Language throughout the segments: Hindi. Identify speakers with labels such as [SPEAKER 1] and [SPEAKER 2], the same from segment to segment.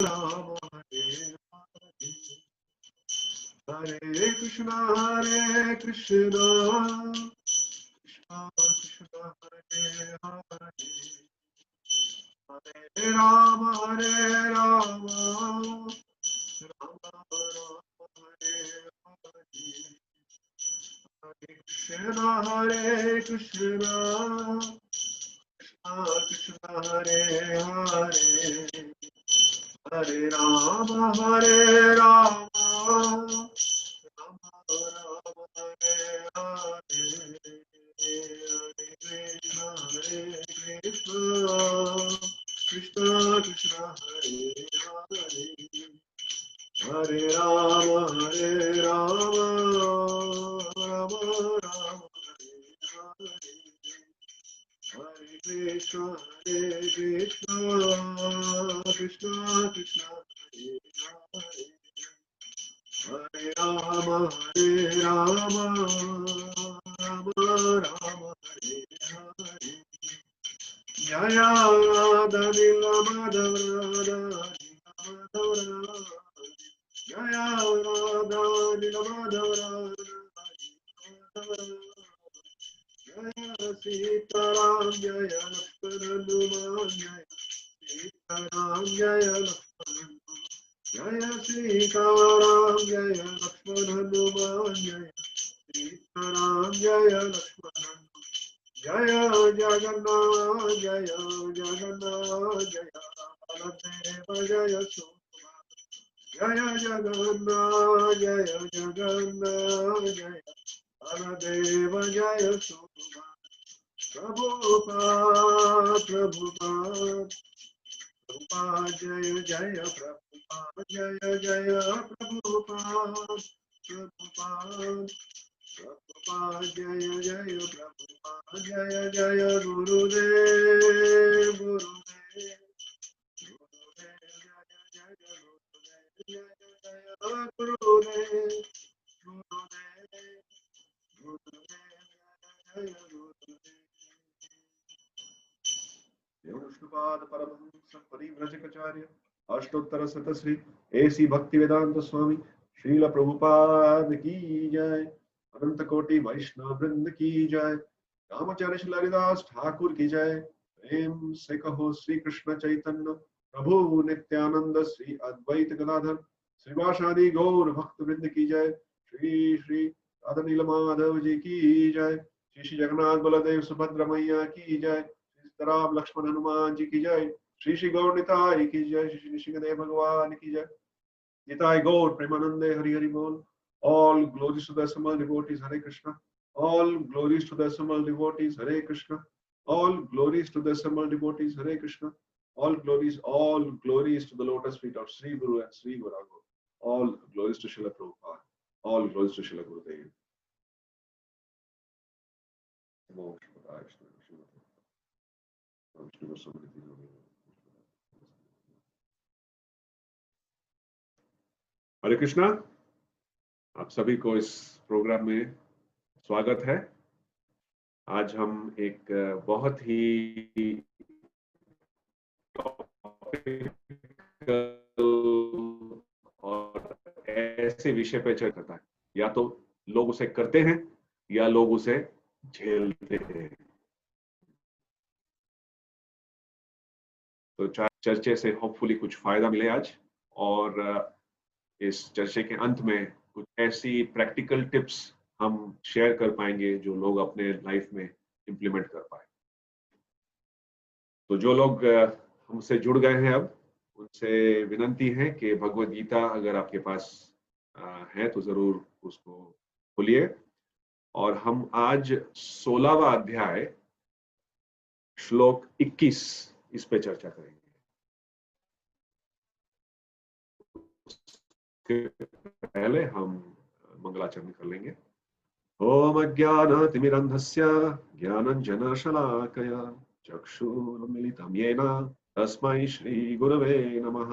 [SPEAKER 1] राम हरे कृष्णा हरे कृष्णा कृष्णा कृष्णा हरे हरे हरे राम राम राम हरे हरे कृष्णा कृष्णा हरे हरे हरे राम राम राम हरे हरे हरे कृष्ण कृष्ण कृष्ण हरे हरे हरे राम राम राम हरे हरे हरे कृष्ण कृष्ण कृष्ण हरे हरे हरे राम राम राम हरे हरे जय राधा माधव राधा माधव जय राधा माधव राधा जय सीताराम जय लक्ष्मण हनुमान जय सीताराम जय लक्ष्मण जय सीताराम जय लक्ष्मण हनुमान जय सीताराम जय लक्ष्मण जय जगन्नाथ जय जगन्नाथ जय बलदेव जय सुभद्रा जय जगन्नाथ जय जगन्नाथ जय बलदेव जय सुभद्रा प्रभुपाद प्रभुपाद प्रभुपाद जय जय प्रभुपाद जय जय प्रभुपाद प्रभुपाद प्रभुपाद जय जय प्रभुपाद जय जय गुरुदेव गुरुदेव गुरुदेव जय जय गुरुदेव गुरुदेव गुरुदेव जय गुरुदेव विष्णुपाद परमहंस परिव्रजकाचार्य अष्टोत्तर शतश्री ऐसी भक्ति वेदांत स्वामी श्रील प्रभुपाद की जय अनंत कोटि वैष्णव वृंद की जय रामाचार्य श्री हरिदास ठाकुर की जय प्रेम से कहो श्री कृष्ण चैतन्य प्रभु नित्यानंद श्री अद्वैत गदाधर श्रीवासादि गौर भक्त वृंद की जय श्री श्री राधा नील माधव जी की जय श्री श्री जगन्नाथ बलदेव सुभद्रा मैया की जय राम लक्ष्मण हनुमान जी की जय श्री श्री गौर निताई की जय श्री श्री सिंहदेव भगवान की जय निताई गौर प्रेमानंदे हरि हरि बोल all glories to the assembled devotees Hare Krishna all glories to the assembled devotees Hare Krishna all glories to the assembled devotees Hare Krishna all glories to the lotus feet of Sri Guru and Sri Gauranga all glories to Srila Prabhupada all glories to Srila Gurudev हरे कृष्णा आप सभी को इस प्रोग्राम में स्वागत है। आज हम एक बहुत ही और ऐसे विषय पर चर्चा करता है, या तो लोग उसे करते हैं या लोग उसे झेलते हैं। तो चर्चे से होपफुली कुछ फायदा मिले आज, और इस चर्चे के अंत में कुछ ऐसी प्रैक्टिकल टिप्स हम शेयर कर पाएंगे जो लोग अपने लाइफ में इम्प्लीमेंट कर पाए। तो जो लोग हमसे जुड़ गए हैं अब, उनसे विनंती है कि भगवद गीता अगर आपके पास है तो जरूर उसको खोलिए, और हम आज 16वां अध्याय श्लोक 21 इस पे चर्चा करेंगे। पहले हम मंगलाचरण कर लेंगे। ओम अज्ञानतिमिरन्धस्य ज्ञानञ्जनशलाकया चक्षुरुन्मिलितं येन तस्मै श्रीगुरवे नमः।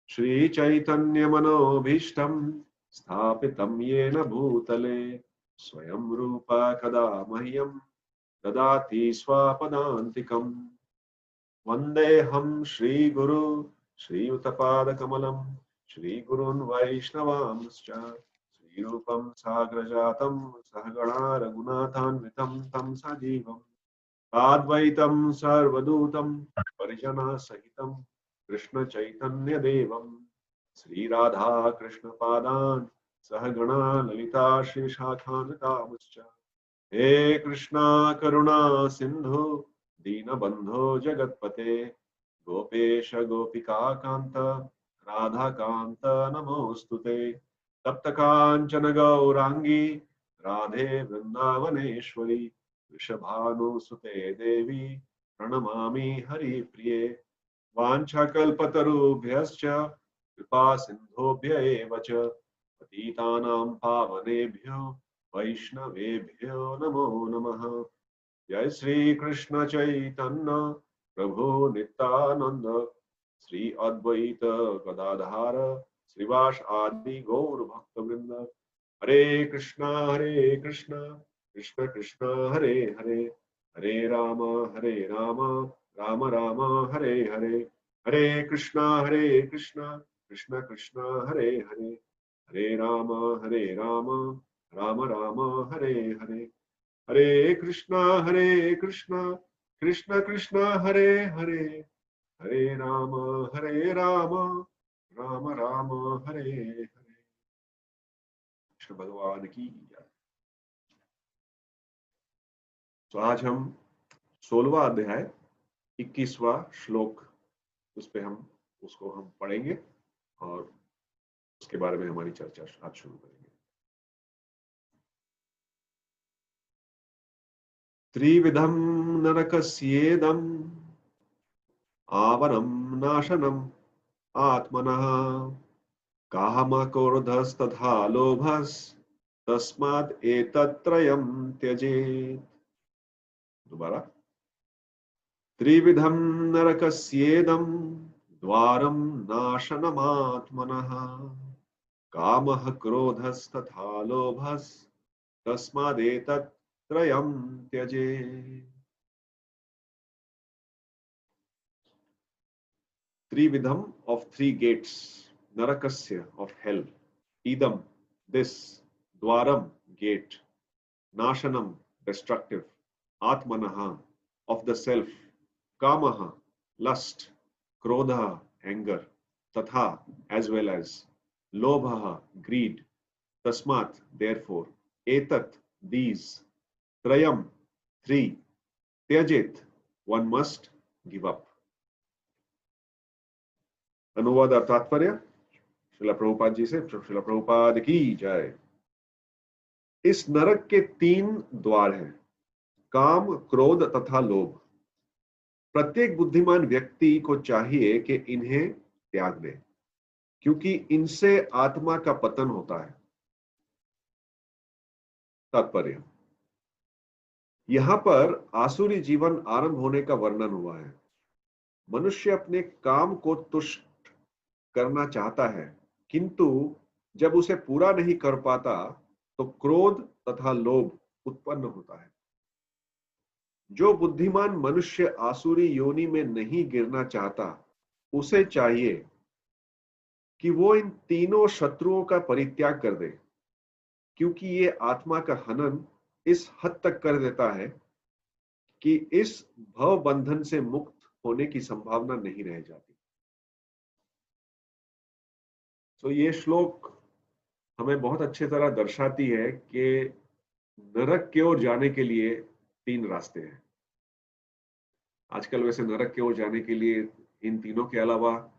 [SPEAKER 1] श्रीचैतन्यमनोभीष्टं स्थापितं येन भूतले स्वयं रूपा कदा मह्यं ददाति स्वापदान्तिकम्। वन्देऽहं श्रीगुरु श्रीयुतपादकमलं श्रीगुरून् वैष्णवांश्च श्रीरूपं साग्रजातं सहगणा रघुनाथान्वितं तं सजीवम् साद्वैतं सर्वदूतं परिजनसहितं कृष्णचैतन्यदेवं श्रीराधा कृष्णपादान् सहगणा ललिता श्रीशाखान्वितांश्च हे कृष्णा करुणा सिन्धु दीनबन्धो जगत्पते गोपेश गोपिका कांत राधा कांत नमोस्तुते तप्त कांचन गौरांगी राधे वृंदावनेश्वरी वृषभानुसुते देवी प्रणमामि हरिप्रिये वाञ्छाकल्पतरुभ्यश्च कृपा सिन्धुभ्य एव च पतितानां पावनेभ्यो वैष्णवेभ्यो नमो नमः। जय श्री कृष्ण चैतन्य प्रभु नित्यानंद श्री अद्वैत गदाधार श्रीवास आदि गौर भक्त वृंद हरे कृष्णा कृष्ण कृष्ण हरे हरे हरे राम राम राम हरे हरे हरे कृष्णा कृष्ण कृष्ण हरे हरे हरे राम राम राम हरे हरे हरे कृष्णा कृष्ण कृष्ण हरे हरे हरे राम राम राम हरे हरे। कृष्ण भगवान की जय। तो आज हम 16वां अध्याय 21वां श्लोक उस पे उसको हम पढ़ेंगे और उसके बारे में हमारी चर्चा आज शुरू करेंगे। त्रिविधम नरकस्येदम् आवरं नाशनम् आत्मनः कामक्रोधस्तथा लोभस्तस्माद् एतत्त्रयं त्यजेत्। दोबारा। त्रिविधं नरकस्येदं द्वारं नाशनमात्मनः कामः क्रोधस्तथा लोभस्तस्मादेतत्त्रयं त्यजेत्। Trividham of three gates, Narakasya of hell, Idam, this, Dwaram, gate, Nashanam, destructive, Atmanaha, of the self, Kamaha, lust, Krodha, anger, Tatha, as well as, Lobhaha, greed, Tasmat, therefore, Etat, these, Trayam, three, Tyajit, one must give up. अनुवाद और तात्पर्य श्रील प्रभुपाद जी से। श्रील प्रभुपाद की जय। इस नरक के 3 द्वार हैं, काम, क्रोध तथा लोभ। प्रत्येक बुद्धिमान व्यक्ति को चाहिए कि इन्हें त्याग दे, क्योंकि इनसे आत्मा का पतन होता है। तात्पर्य, यहां पर आसुरी जीवन आरंभ होने का वर्णन हुआ है। मनुष्य अपने काम को तुष्ट करना चाहता है, किंतु जब उसे पूरा नहीं कर पाता तो क्रोध तथा लोभ उत्पन्न होता है। जो बुद्धिमान मनुष्य आसुरी योनि में नहीं गिरना चाहता, उसे चाहिए कि वो इन तीनों शत्रुओं का परित्याग कर दे, क्योंकि ये आत्मा का हनन इस हद तक कर देता है कि इस भव बंधन से मुक्त होने की संभावना नहीं रह जाती। तो ये श्लोक हमें बहुत अच्छी तरह दर्शाती है कि नरक की ओर जाने के लिए 3 रास्ते हैं। आजकल वैसे नरक की ओर जाने के लिए इन तीनों के अलावा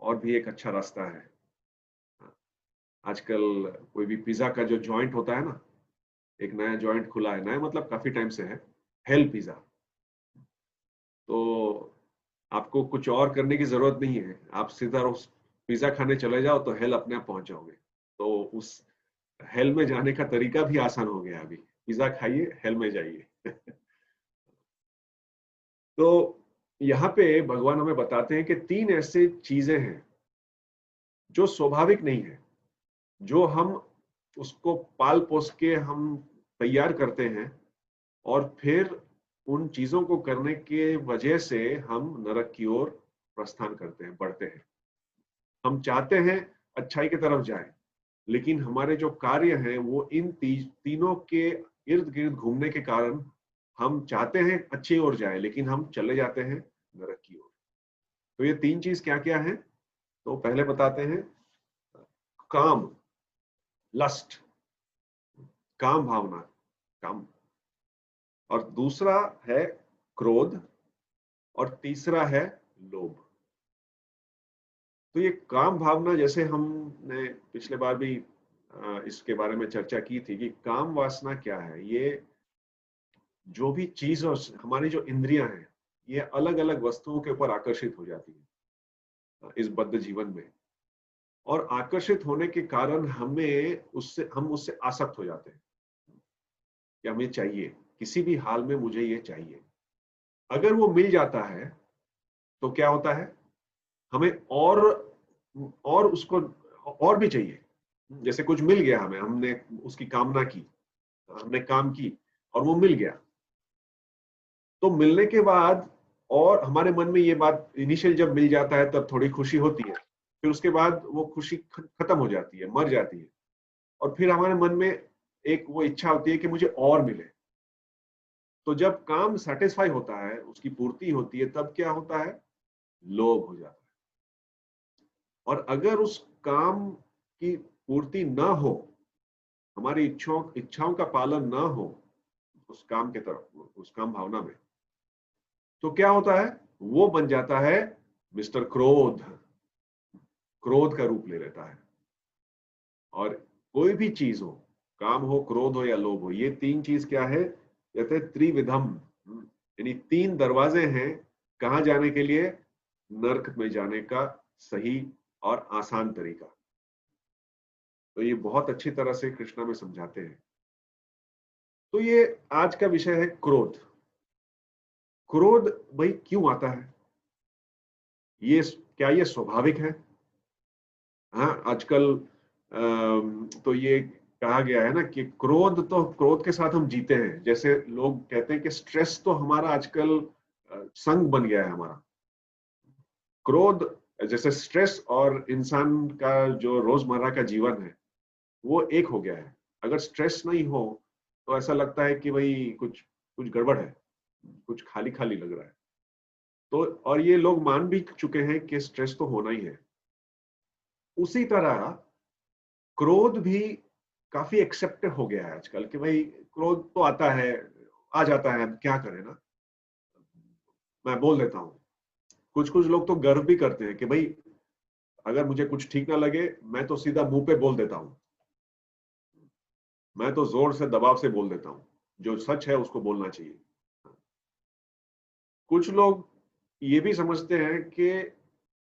[SPEAKER 1] और भी एक अच्छा रास्ता है। आजकल कोई भी पिज्जा का जो जॉइंट होता है ना, एक नया जॉइंट खुला है, नया मतलब काफी टाइम से है, हेल पिज्जा। तो आपको कुछ और करने की जरूरत नहीं है, आप सीधा उस पिज्जा खाने चले जाओ तो हेल अपने आप पहुंच जाओगे। तो उस हेल में जाने का तरीका भी आसान हो गया। अभी पिज्जा खाइए, हेल में जाइए। तो यहाँ पे भगवान हमें बताते हैं कि 3 ऐसे चीजें हैं जो स्वाभाविक नहीं है, जो हम उसको पाल पोस के हम तैयार करते हैं और फिर उन चीजों को करने के वजह से हम नरक की ओर प्रस्थान करते हैं, बढ़ते हैं। हम चाहते हैं अच्छाई की तरफ जाए, लेकिन हमारे जो कार्य हैं वो इन तीनों के इर्द गिर्द घूमने के कारण हम चाहते हैं अच्छी ओर जाए, लेकिन हम चले जाते हैं नरक की ओर। तो ये तीन चीज क्या क्या है? तो पहले बताते हैं काम, लस्ट, काम भावना, काम। और दूसरा है क्रोध, और तीसरा है लोभ। तो ये काम भावना, जैसे हमने पिछले बार भी इसके बारे में चर्चा की थी कि काम वासना क्या है। ये जो भी चीज और हमारी जो इंद्रियां हैं, ये अलग अलग वस्तुओं के ऊपर आकर्षित हो जाती है इस बद्ध जीवन में, और आकर्षित होने के कारण हम उससे आसक्त हो जाते हैं कि हमें चाहिए, किसी भी हाल में मुझे ये चाहिए। अगर वो मिल जाता है तो क्या होता है, हमें और उसको और भी चाहिए। जैसे कुछ मिल गया हमें, हमने उसकी कामना की, हमने काम की और वो मिल गया, तो मिलने के बाद और हमारे मन में ये बात, इनिशियल जब मिल जाता है तब थोड़ी खुशी होती है, फिर उसके बाद वो खुशी खत्म हो जाती है, मर जाती है, और फिर हमारे मन में एक वो इच्छा होती है कि मुझे और मिले। तो जब काम सेटिस्फाई होता है, उसकी पूर्ति होती है, तब क्या होता है, लोभ हो जाता है। और अगर उस काम की पूर्ति ना हो, हमारी इच्छाओं का पालन ना हो उस काम के तरफ, उस काम भावना में, तो क्या होता है, वो बन जाता है मिस्टर क्रोध, क्रोध का रूप ले लेता है। और कोई भी चीज हो, काम हो, क्रोध हो या लोभ हो, ये तीन चीज क्या है, कहते हैं त्रिविधम, यानी तीन दरवाजे हैं कहाँ जाने के लिए, नरक में जाने का सही और आसान तरीका। तो ये बहुत अच्छी तरह से कृष्णा में समझाते हैं। तो ये आज का विषय है क्रोध। क्रोध भाई क्यों आता है, ये क्या ये स्वाभाविक है? हाँ, आजकल तो ये कहा गया है ना कि क्रोध के साथ हम जीते हैं। जैसे लोग कहते हैं कि स्ट्रेस तो हमारा आजकल संग बन गया है हमारा। क्रोध, जैसे स्ट्रेस और इंसान का जो रोजमर्रा का जीवन है वो एक हो गया है। अगर स्ट्रेस नहीं हो तो ऐसा लगता है कि भाई कुछ कुछ गड़बड़ है, कुछ खाली खाली लग रहा है। तो और ये लोग मान भी चुके हैं कि स्ट्रेस तो होना ही है। उसी तरह क्रोध भी काफी एक्सेप्टेड हो गया है आजकल कि भाई क्रोध तो आता है, आ जाता है, क्या करें ना, मैं बोल देता हूँ। कुछ कुछ लोग तो गर्व भी करते हैं कि भाई अगर मुझे कुछ ठीक ना लगे, मैं तो सीधा मुंह पे बोल देता हूँ, मैं तो जोर से दबाव से बोल देता हूँ, जो सच है उसको बोलना चाहिए। कुछ लोग ये भी समझते हैं कि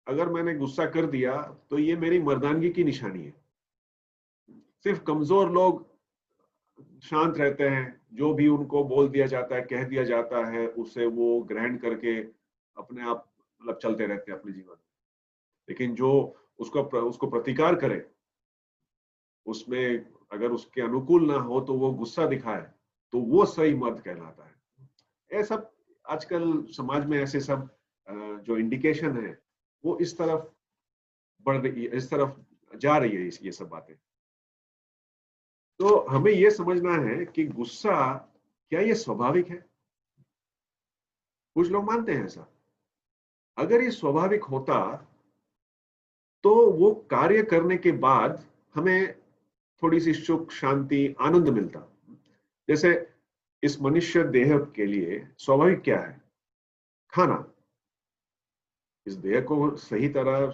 [SPEAKER 1] अगर मैंने गुस्सा कर दिया तो ये मेरी मर्दानगी की निशानी है। सिर्फ कमजोर लोग शांत रहते हैं, जो भी उनको बोल दिया जाता है, कह दिया जाता है, उसे वो ग्रहण करके अपने आप मतलब चलते रहते हैं अपने जीवन में। लेकिन जो उसको प्रतिकार करे, उसमें अगर उसके अनुकूल ना हो तो वो गुस्सा दिखाए, तो वो सही मर्द कहलाता है। ये सब आजकल समाज में ऐसे सब जो इंडिकेशन है वो इस तरफ बढ़ रही है, इस तरफ जा रही है ये सब बातें। तो हमें ये समझना है कि गुस्सा क्या ये स्वाभाविक है? कुछ लोग मानते हैं ऐसा। अगर ये स्वाभाविक होता तो वो कार्य करने के बाद हमें थोड़ी सी सुख, शांति, आनंद मिलता। जैसे इस मनुष्य देह के लिए स्वाभाविक क्या है, खाना। इस देह को सही तरह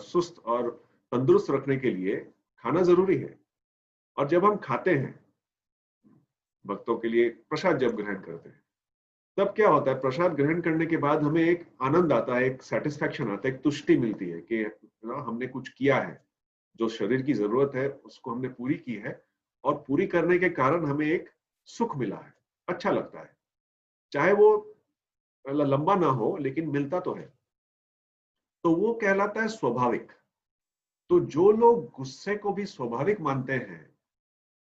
[SPEAKER 1] सुस्त और तंदुरुस्त रखने के लिए खाना जरूरी है। और जब हम खाते हैं, भक्तों के लिए प्रसाद जब ग्रहण करते हैं, तब क्या होता है, प्रसाद ग्रहण करने के बाद हमें एक आनंद आता है, एक सेटिस्फैक्शन आता है, एक तुष्टि मिलती है कि हमने कुछ किया है, जो शरीर की जरूरत है उसको हमने पूरी की है, और पूरी करने के कारण हमें एक सुख मिला है, अच्छा लगता है। चाहे वो लंबा ना हो लेकिन मिलता तो है। तो वो कहलाता है स्वाभाविक। तो जो लोग गुस्से को भी स्वाभाविक मानते हैं,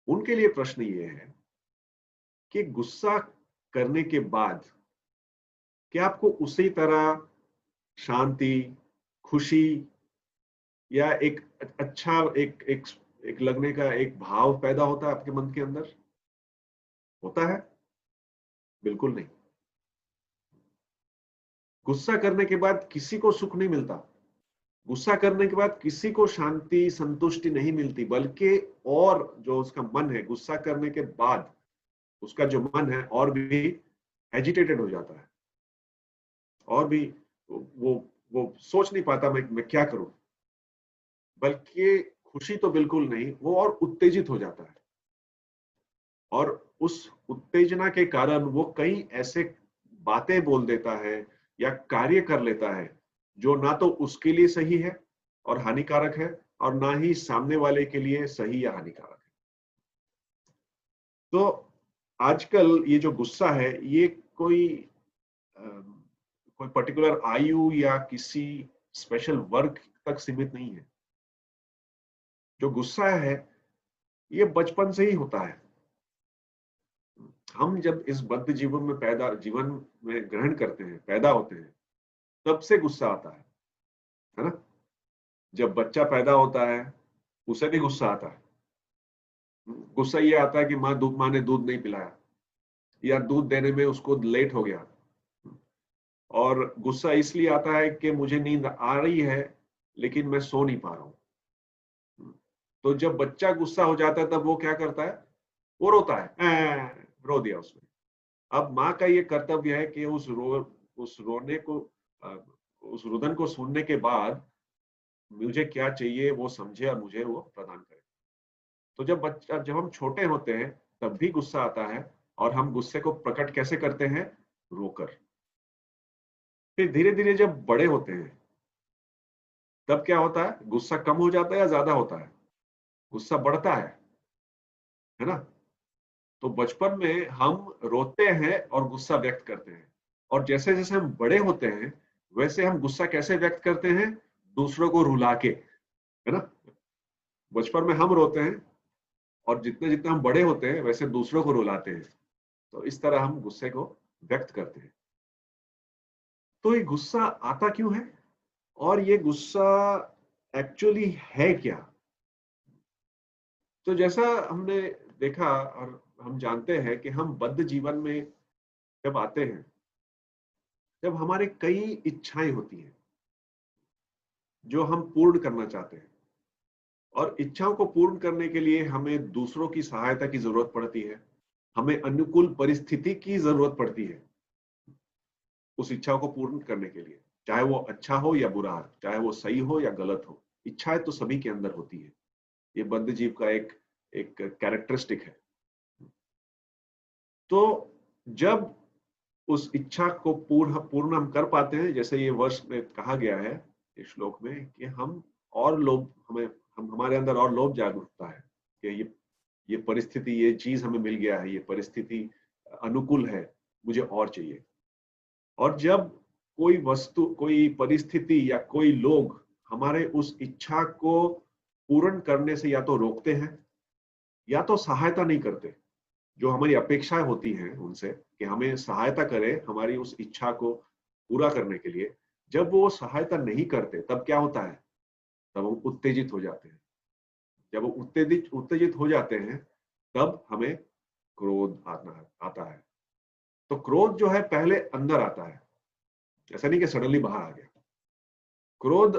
[SPEAKER 1] उनके लिए प्रश्न ये है कि गुस्सा करने के बाद क्या आपको उसी तरह शांति, खुशी या एक अच्छा एक लगने का एक भाव पैदा होता है आपके मन के अंदर? होता है? बिल्कुल नहीं। गुस्सा करने के बाद किसी को सुख नहीं मिलता। गुस्सा करने के बाद किसी को शांति, संतुष्टि नहीं मिलती, बल्कि और जो उसका मन है, गुस्सा करने के बाद उसका जो मन है और भी एजिटेटेड हो जाता है, और भी वो वो सोच नहीं पाता मैं क्या करूं, बल्कि खुशी तो बिल्कुल नहीं, वो और उत्तेजित हो जाता है। और उस उत्तेजना के कारण वो कई ऐसे बातें बोल देता है या कार्य कर लेता है जो ना तो उसके लिए सही है और हानिकारक है, और ना ही सामने वाले के लिए सही या हानिकारक है। तो आजकल ये जो गुस्सा है, ये कोई कोई पर्टिकुलर आयु या किसी स्पेशल वर्ग तक सीमित नहीं है। जो गुस्सा है ये बचपन से ही होता है। हम जब इस बद्ध जीवन में ग्रहण करते हैं, पैदा होते हैं, तब से गुस्सा आता है ना? जब बच्चा पैदा होता है उसे भी गुस्सा आता है। गुस्सा ये आता है कि माँ ने दूध नहीं पिलाया, या दूध देने में उसको लेट हो गया। और गुस्सा इसलिए आता है कि मुझे नींद आ रही है लेकिन मैं सो नहीं पा रहा हूँ। तो जब बच्चा गुस्सा हो जाता है तब वो क्या करता है? वो रोता है, रो दिया उसने। अब माँ का ये कर्तव्य है कि उस रोने को, अ, उस रुदन को सुनने के बाद मुझे क्या चाहिए वो समझे और मुझे वो प्रदान करे। तो जब हम छोटे होते हैं तब भी गुस्सा आता है, और हम गुस्से को प्रकट कैसे करते हैं? रोकर। फिर धीरे धीरे जब बड़े होते हैं तब क्या होता है? गुस्सा कम हो जाता है या ज्यादा होता है? गुस्सा बढ़ता है ना? तो बचपन में हम रोते हैं और गुस्सा व्यक्त करते हैं, और जैसे जैसे हम बड़े होते हैं वैसे हम गुस्सा कैसे व्यक्त करते हैं? दूसरों को रुला के, है ना? बचपन में हम रोते हैं, और जितने जितने हम बड़े होते हैं वैसे दूसरों को रुलाते हैं। तो इस तरह हम गुस्से को व्यक्त करते हैं। तो ये गुस्सा आता क्यों है, और ये गुस्सा एक्चुअली है क्या? तो जैसा हमने देखा और हम जानते हैं कि हम बद्ध जीवन में जब आते हैं, जब हमारे कई इच्छाएं होती हैं जो हम पूर्ण करना चाहते हैं, और इच्छाओं को पूर्ण करने के लिए हमें दूसरों की सहायता की जरूरत पड़ती है, हमें अनुकूल परिस्थिति की जरूरत पड़ती है उस इच्छा को पूर्ण करने के लिए। चाहे वो अच्छा हो या बुरा, चाहे वो सही हो या गलत हो, इच्छाएं तो सभी के अंदर होती है। ये बद्ध जीव का एक एक कैरेक्टरिस्टिक है। तो जब उस इच्छा को पूर्ण पूर्ण हम कर पाते हैं, जैसे ये वर्ष में कहा गया है इस श्लोक में, कि हम और लोभ हमें हम हमारे अंदर और लोभ जागरूकता है कि ये परिस्थिति, ये चीज हमें मिल गया है, ये परिस्थिति अनुकूल है, मुझे और चाहिए। और जब कोई वस्तु, कोई परिस्थिति या कोई लोग हमारे उस इच्छा को पूर्ण करने से या तो रोकते हैं या तो सहायता नहीं करते, जो हमारी अपेक्षाएं होती हैं उनसे कि हमें सहायता करें हमारी उस इच्छा को पूरा करने के लिए, जब वो सहायता नहीं करते तब क्या होता है? तब हम उत्तेजित हो जाते हैं। जब वो उत्तेजित उत्तेजित हो जाते हैं तब हमें क्रोध आता है। तो क्रोध जो है पहले अंदर आता है, ऐसा नहीं कि सडनली बाहर आ गया। क्रोध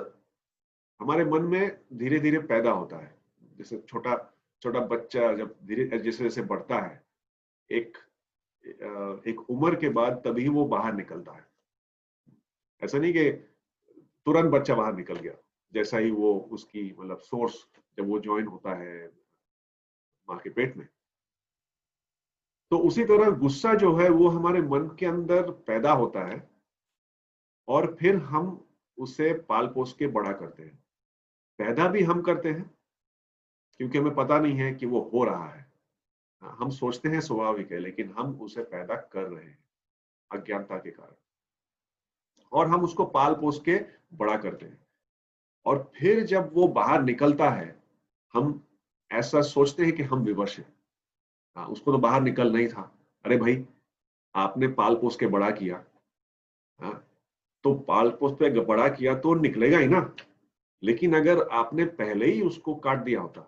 [SPEAKER 1] हमारे मन में धीरे धीरे पैदा होता है। जैसे छोटा छोटा बच्चा जब धीरे जैसे जैसे बढ़ता है, एक एक उम्र के बाद तभी वो बाहर निकलता है। ऐसा नहीं कि तुरंत बच्चा बाहर निकल गया जैसा ही वो उसकी मतलब सोर्स, जब वो ज्वाइन होता है माँ के पेट में। तो उसी तरह गुस्सा जो है वो हमारे मन के अंदर पैदा होता है, और फिर हम उसे पाल पोस के बड़ा करते हैं। पैदा भी हम करते हैं क्योंकि हमें पता नहीं है कि वो हो रहा है। हम सोचते हैं स्वाभाविक है, लेकिन हम उसे पैदा कर रहे हैं अज्ञानता के कारण, और हम उसको पाल पोस के बड़ा करते हैं। और फिर जब वो बाहर निकलता है, हम ऐसा सोचते हैं कि हम विवश हैं। उसको तो बाहर निकलना ही था। अरे भाई, आपने पाल पोस के बड़ा किया, हाँ, तो पाल पोस पे बड़ा किया तो निकलेगा ही ना। लेकिन अगर आपने पहले ही उसको काट दिया होता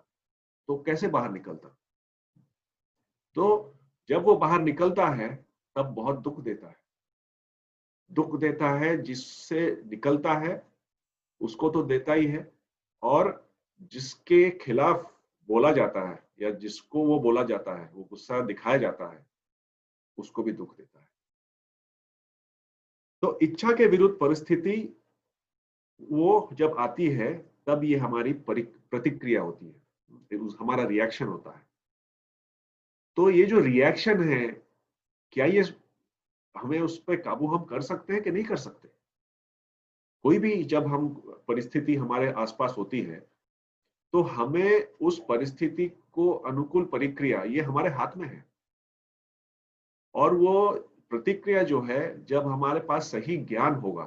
[SPEAKER 1] तो कैसे बाहर निकलता? तो जब वो बाहर निकलता है तब बहुत दुख देता है। दुख देता है, जिससे निकलता है उसको तो देता ही है, और जिसके खिलाफ बोला जाता है या जिसको वो बोला जाता है, वो गुस्सा दिखाया जाता है, उसको भी दुख देता है। तो इच्छा के विरुद्ध परिस्थिति वो जब आती है तब ये हमारी प्रतिक्रिया होती है, हमारा रिएक्शन होता है। तो ये जो रिएक्शन है, क्या ये हमें उस पर काबू हम कर सकते हैं कि नहीं कर सकते? कोई भी जब हम परिस्थिति हमारे आसपास होती है तो हमें उस परिस्थिति को अनुकूल प्रतिक्रिया ये हमारे हाथ में है। और वो प्रतिक्रिया जो है, जब हमारे पास सही ज्ञान होगा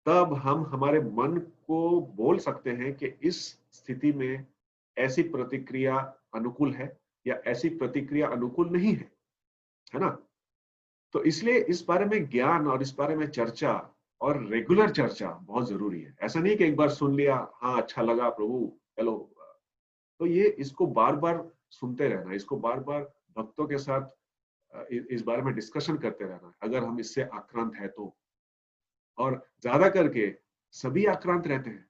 [SPEAKER 1] तब हम हमारे मन को बोल सकते हैं कि इस स्थिति में ऐसी प्रतिक्रिया अनुकूल है या ऐसी प्रतिक्रिया अनुकूल नहीं है ना? तो इसलिए इस बारे में ज्ञान और इस बारे में चर्चा और रेगुलर चर्चा बहुत जरूरी है। ऐसा नहीं कि एक बार सुन लिया, हाँ अच्छा लगा प्रभु, चलो। तो ये इसको बार बार सुनते रहना, इसको बार बार भक्तों के साथ इस बारे में डिस्कशन करते रहना, अगर हम इससे आक्रांत है तो। और ज्यादा करके सभी आक्रांत रहते हैं।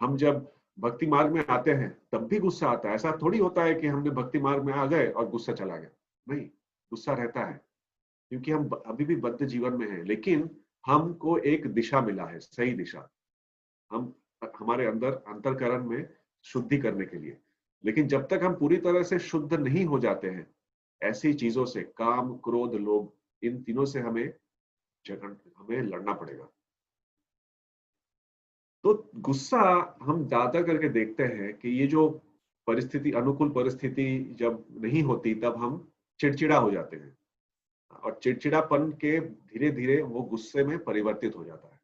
[SPEAKER 1] हम जब भक्ति मार्ग में आते हैं तब भी गुस्सा आता है। ऐसा थोड़ी होता है कि हमने भक्ति मार्ग में आ गए और गुस्सा चला गया। नहीं, गुस्सा रहता है, क्योंकि हम अभी भी बद्ध जीवन में हैं। लेकिन हमको एक दिशा मिला है, सही दिशा, हम हमारे अंदर अंतरकरण में शुद्धि करने के लिए। लेकिन जब तक हम पूरी तरह से शुद्ध नहीं हो जाते हैं ऐसी चीजों से, काम क्रोध लोभ, इन तीनों से हमें लड़ना पड़ेगा। तो गुस्सा हम ज्यादा करके देखते हैं कि ये जो परिस्थिति, अनुकूल परिस्थिति जब नहीं होती तब हम चिड़चिड़ा हो जाते हैं, और चिड़चिड़ापन के धीरे धीरे वो गुस्से में परिवर्तित हो जाता है।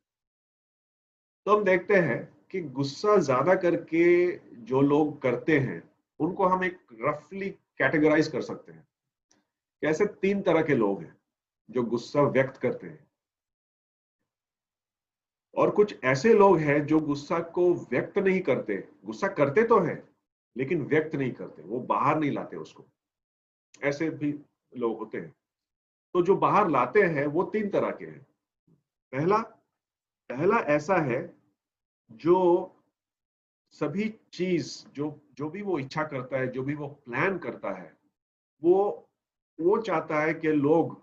[SPEAKER 1] तो हम देखते हैं कि गुस्सा ज्यादा करके जो लोग करते हैं उनको हम एक रफली कैटेगराइज कर सकते हैं। कैसे? 3 तरह के लोग हैं जो गुस्सा व्यक्त करते हैं, और कुछ ऐसे लोग हैं जो गुस्सा को व्यक्त नहीं करते। गुस्सा करते तो है लेकिन व्यक्त नहीं करते, वो बाहर नहीं लाते उसको। ऐसे भी लोग होते हैं। तो जो बाहर लाते हैं वो 3 तरह के हैं। पहला पहला ऐसा है जो सभी चीज, जो जो भी वो इच्छा करता है, जो भी वो प्लान करता है, वो वो चाहता है कि लोग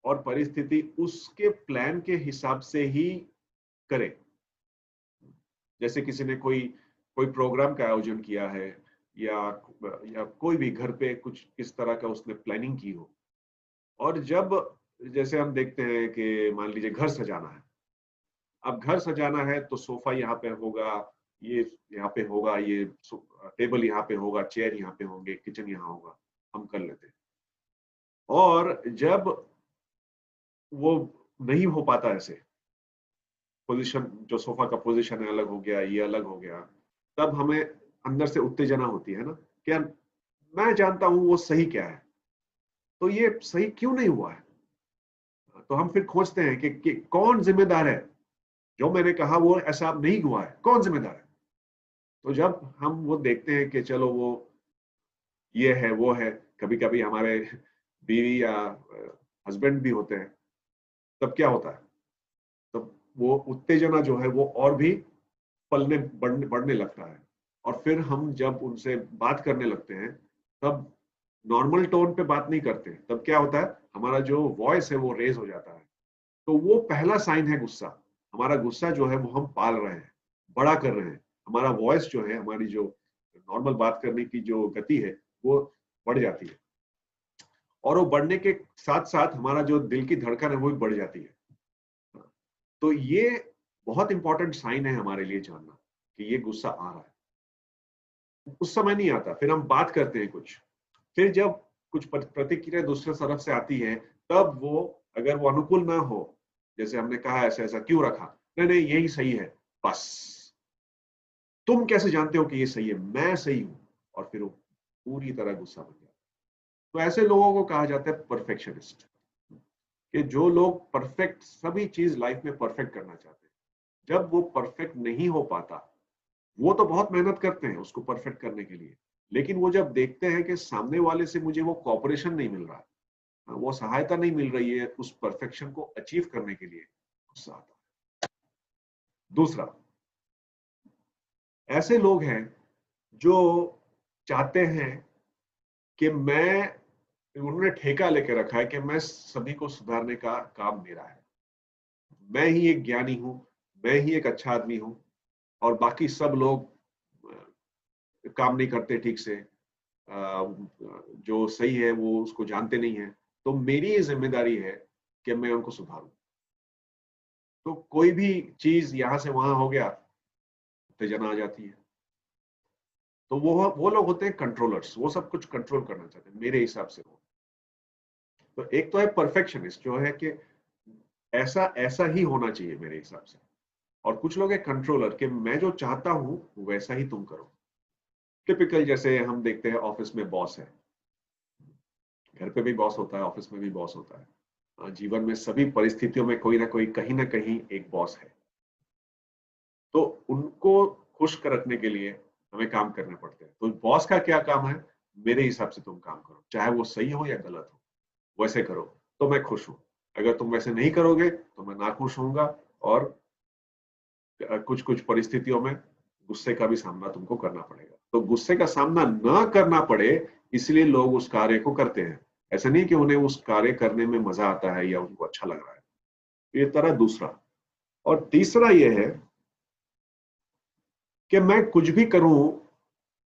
[SPEAKER 1] और परिस्थिति उसके प्लान के हिसाब से ही करे। जैसे किसी ने कोई कोई प्रोग्राम का आयोजन किया है, या या कोई भी घर पे कुछ इस तरह का उसने प्लानिंग की हो, और जब जैसे हम देखते हैं कि मान लीजिए घर सजाना है। अब घर सजाना है तो सोफा यहाँ पे होगा, ये यहाँ पे होगा, ये टेबल यहाँ पे होगा, चेयर यहाँ पे होंगे, किचन यहाँ होगा, हम कर लेते हैं। और जब वो नहीं हो पाता ऐसे, पोजीशन, जो सोफा का पोजीशन है अलग हो गया, ये अलग हो गया, तब हमें अंदर से उत्तेजना होती है ना, क्या मैं जानता हूं वो सही क्या है, तो ये सही क्यों नहीं हुआ है? तो हम फिर खोजते हैं कि कौन जिम्मेदार है, जो मैंने कहा वो ऐसा अब नहीं हुआ है, कौन जिम्मेदार है? तो जब हम वो देखते हैं कि चलो वो ये है वो है, कभी कभी हमारे बीवी या हस्बैंड भी होते हैं, तब क्या होता है? तब वो उत्तेजना जो है वो और भी पलने बढ़ने लगता है। और फिर हम जब उनसे बात करने लगते हैं तब नॉर्मल टोन पे बात नहीं करते। तब क्या होता है, हमारा जो वॉइस है वो रेज हो जाता है। तो वो पहला साइन है गुस्सा। हमारा गुस्सा जो है वो हम पाल रहे हैं, बड़ा कर रहे हैं। हमारा वॉइस जो है, हमारी जो नॉर्मल बात करने की जो गति है वो बढ़ जाती है, और वो बढ़ने के साथ साथ हमारा जो दिल की धड़कन है वो भी बढ़ जाती है। तो ये बहुत इंपॉर्टेंट साइन है हमारे लिए जानना कि ये गुस्सा आ रहा है। उस समय नहीं आता, फिर हम बात करते हैं कुछ, फिर जब कुछ प्रतिक्रिया दूसरे तरफ से आती है तब वो, अगर वो अनुकूल ना हो, जैसे हमने कहा ऐसा ऐसा क्यों रखा, नहीं नहीं यही सही है, बस तुम कैसे जानते हो कि ये सही है, मैं सही हूं, और फिर वो पूरी तरह गुस्सा बन जाता है। तो ऐसे लोगों को कहा जाता है परफेक्शनिस्ट, कि जो लोग परफेक्ट, सभी चीज लाइफ में परफेक्ट करना चाहते हैं। जब वो परफेक्ट नहीं हो पाता, वो तो बहुत मेहनत करते हैं उसको परफेक्ट करने के लिए, लेकिन वो जब देखते हैं कि सामने वाले से मुझे वो कॉपरेशन नहीं मिल रहा, वो सहायता नहीं मिल रही है उस परफेक्शन को अचीव करने के लिए, गुस्सा आता है। दूसरा, ऐसे लोग हैं जो चाहते हैं कि उन्होंने ठेका लेके रखा है कि मैं सभी को सुधारने का काम मेरा है, मैं ही एक ज्ञानी हूं, मैं ही एक अच्छा आदमी हूं, और बाकी सब लोग काम नहीं करते ठीक से, जो सही है वो उसको जानते नहीं है, तो मेरी ये जिम्मेदारी है कि मैं उनको सुधारूं। तो कोई भी चीज यहां से वहां हो गया, उत्तेजना आ जाती है। तो वो लोग होते हैं कंट्रोलर्स, वो सब कुछ कंट्रोल करना चाहते हैं मेरे हिसाब से। वो तो एक तो है परफेक्शनिस्ट, जो है कि ऐसा ऐसा ही होना चाहिए मेरे हिसाब से, और कुछ लोग है कंट्रोलर, कि मैं जो चाहता हूं वैसा ही तुम करो। टिपिकल जैसे हम देखते हैं ऑफिस में बॉस है, घर पे भी बॉस होता है, ऑफिस में भी बॉस होता है, जीवन में सभी परिस्थितियों में कोई ना कहीं एक बॉस है। तो उनको खुश कर रखने के लिए हमें काम करने पड़ते हैं। तो बॉस का क्या काम है, मेरे हिसाब से तुम काम करो, चाहे वो सही हो या गलत हो, वैसे करो तो मैं खुश हूं। अगर तुम वैसे नहीं करोगे तो मैं नाखुश होऊंगा, और कुछ कुछ परिस्थितियों में गुस्से का भी सामना तुमको करना पड़ेगा। तो गुस्से का सामना ना करना पड़े, इसलिए लोग उस कार्य को करते हैं। ऐसा नहीं कि उन्हें उस कार्य करने में मजा आता है या उनको अच्छा लग रहा है। ये तरह दूसरा। और तीसरा ये है कि मैं कुछ भी करूं,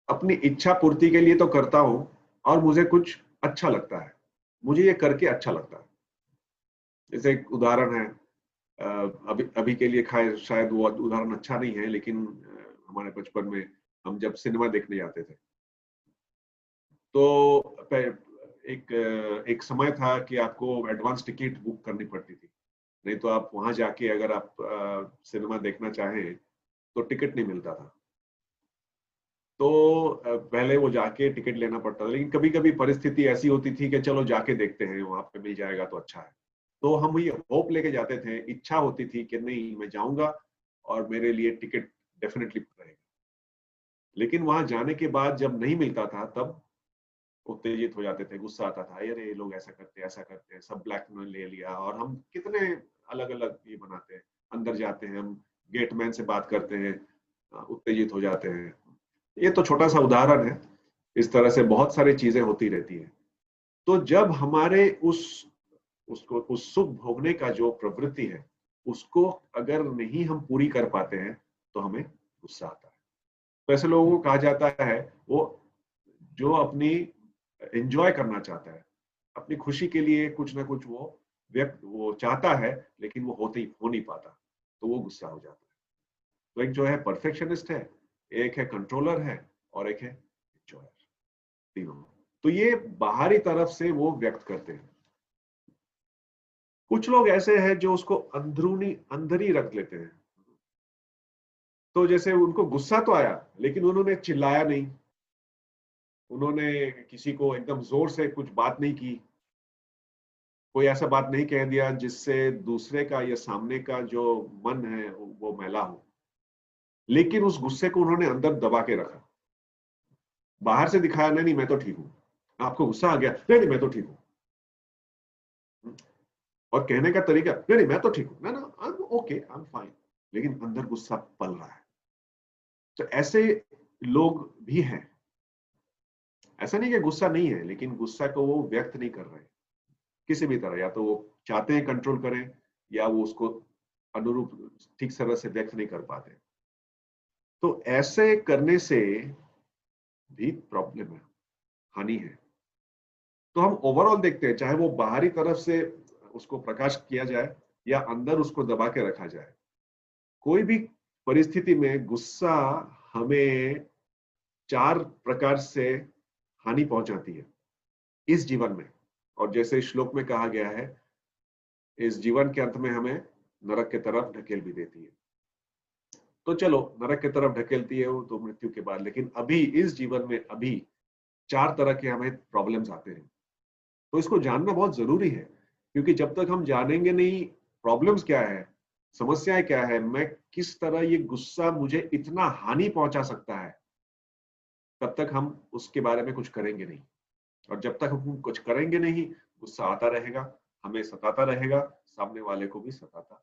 [SPEAKER 1] अपनी इच्छा पूर्ति के लिए तो करता हूं, और मुझे कुछ अच्छा लगता है, मुझे ये करके अच्छा लगता है। जैसे एक उदाहरण है, अभी अभी के लिए खाए शायद वो उदाहरण अच्छा नहीं है, लेकिन हमारे बचपन में हम जब सिनेमा देखने जाते थे, तो एक समय था कि आपको एडवांस टिकट बुक करनी पड़ती थी, नहीं तो आप वहां जाके अगर आप सिनेमा देखना चाहें तो टिकट नहीं मिलता था। तो पहले वो जाके टिकट लेना पड़ता था, लेकिन कभी कभी परिस्थिति ऐसी होती थी कि चलो जाके देखते हैं, वहां पे मिल जाएगा तो अच्छा है। तो हम ये होप लेके जाते थे, इच्छा होती थी कि नहीं मैं जाऊंगा और मेरे लिए टिकट डेफिनेटली रहेगा। लेकिन वहां जाने के बाद जब नहीं मिलता था, तब उत्तेजित हो जाते थे, गुस्सा आता था, अरे ये लोग ऐसा करते हैं, सब ब्लैक में ले लिया, और हम कितने अलग अलग ये बनाते हैं। अंदर जाते हैं हम, गेटमैन से बात करते हैं, उत्तेजित हो जाते हैं। ये तो छोटा सा उदाहरण है, इस तरह से बहुत सारी चीजें होती रहती है। तो जब हमारे उसको उस सुख भोगने का जो प्रवृत्ति है, उसको अगर नहीं हम पूरी कर पाते हैं, तो हमें गुस्सा आता है। तो ऐसे लोगों को कहा जाता है, वो जो अपनी एंजॉय करना चाहता है, अपनी खुशी के लिए कुछ ना कुछ वो चाहता है, लेकिन वो हो नहीं पाता, तो वो गुस्सा हो जाता है। तो एक जो है परफेक्शनिस्ट है, एक है कंट्रोलर है, और एक है एंजॉयर, तीनों। तो ये बाहरी तरफ से वो व्यक्त करते हैं। कुछ लोग ऐसे हैं जो उसको अंदरूनी अंदर ही रख लेते हैं। तो जैसे उनको गुस्सा तो आया, लेकिन उन्होंने चिल्लाया नहीं, उन्होंने किसी को एकदम जोर से कुछ बात नहीं की, कोई ऐसा बात नहीं कह दिया जिससे दूसरे का या सामने का जो मन है वो मैला हो। लेकिन उस गुस्से को उन्होंने अंदर दबा के रखा, बाहर से दिखाया नहीं नहीं मैं तो ठीक हूँ। आपको गुस्सा आ गया, नहीं नहीं मैं तो ठीक हूँ। और कहने का तरीका, नहीं नहीं मैं तो ठीक हूँ, ना ना I am okay, I am fine, लेकिन अंदर गुस्सा पल रहा है। तो ऐसे लोग भी हैं। ऐसा नहीं कि गुस्सा नहीं है, लेकिन गुस्सा को वो व्यक्त नहीं कर रहे किसी भी तरह, या तो वो चाहते हैं कंट्रोल करें, या वो उसको अनुरूप ठीक तरह से व्यक्त नहीं कर पाते। तो ऐसे करने से भी प्रॉब्लम है, हानि है। तो हम ओवरऑल देखते हैं, चाहे वो बाहरी तरफ से उसको प्रकाश किया जाए या अंदर उसको दबा के रखा जाए, कोई भी परिस्थिति में गुस्सा हमें चार प्रकार से हानि पहुंचाती है इस जीवन में। और जैसे श्लोक में कहा गया है, इस जीवन के अंत में हमें नरक की तरफ ढकेल भी देती है। तो चलो, नरक की तरफ ढकेलती है वो तो मृत्यु के बाद, लेकिन अभी इस जीवन में अभी चार तरह के हमें प्रॉब्लम्स आते हैं। तो इसको जानना बहुत जरूरी है, क्योंकि जब तक हम जानेंगे नहीं प्रॉब्लम्स क्या है, समस्या क्या है, मैं किस तरह ये गुस्सा मुझे इतना हानि पहुंचा सकता है, तब तक हम उसके बारे में कुछ करेंगे नहीं। और जब तक हम कुछ करेंगे नहीं, गुस्सा आता रहेगा, हमें सताता रहेगा, सामने वाले को भी सताता।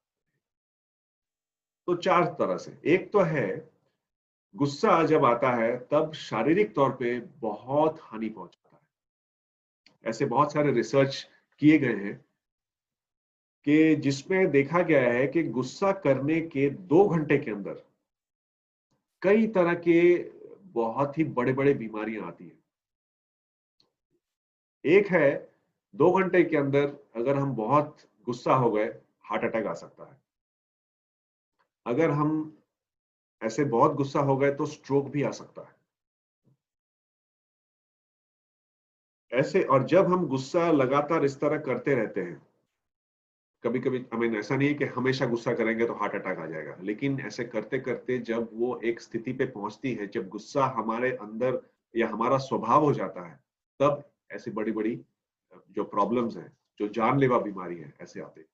[SPEAKER 1] तो चार तरह से, एक तो है गुस्सा जब आता है तब शारीरिक तौर पे बहुत हानि पहुंचाता है। ऐसे बहुत सारे रिसर्च किए गए हैं कि जिसमें देखा गया है कि गुस्सा करने के 2 घंटे के अंदर कई तरह के बहुत ही बड़े बड़े बीमारियां आती हैं। एक है, 2 घंटे के अंदर अगर हम बहुत गुस्सा हो गए, हार्ट अटैक आ सकता है। अगर हम ऐसे बहुत गुस्सा हो गए तो स्ट्रोक भी आ सकता है। ऐसे, और जब हम गुस्सा लगातार इस तरह करते रहते हैं, कभी कभी हमें, ऐसा नहीं है कि हमेशा गुस्सा करेंगे तो हार्ट अटैक आ जाएगा, लेकिन ऐसे करते करते जब वो एक स्थिति पे पहुंचती है, जब गुस्सा हमारे अंदर या हमारा स्वभाव हो जाता है, तब ऐसी बड़ी बड़ी जो प्रॉब्लम्स हैं, जो जानलेवा बीमारी है, ऐसे आते हैं।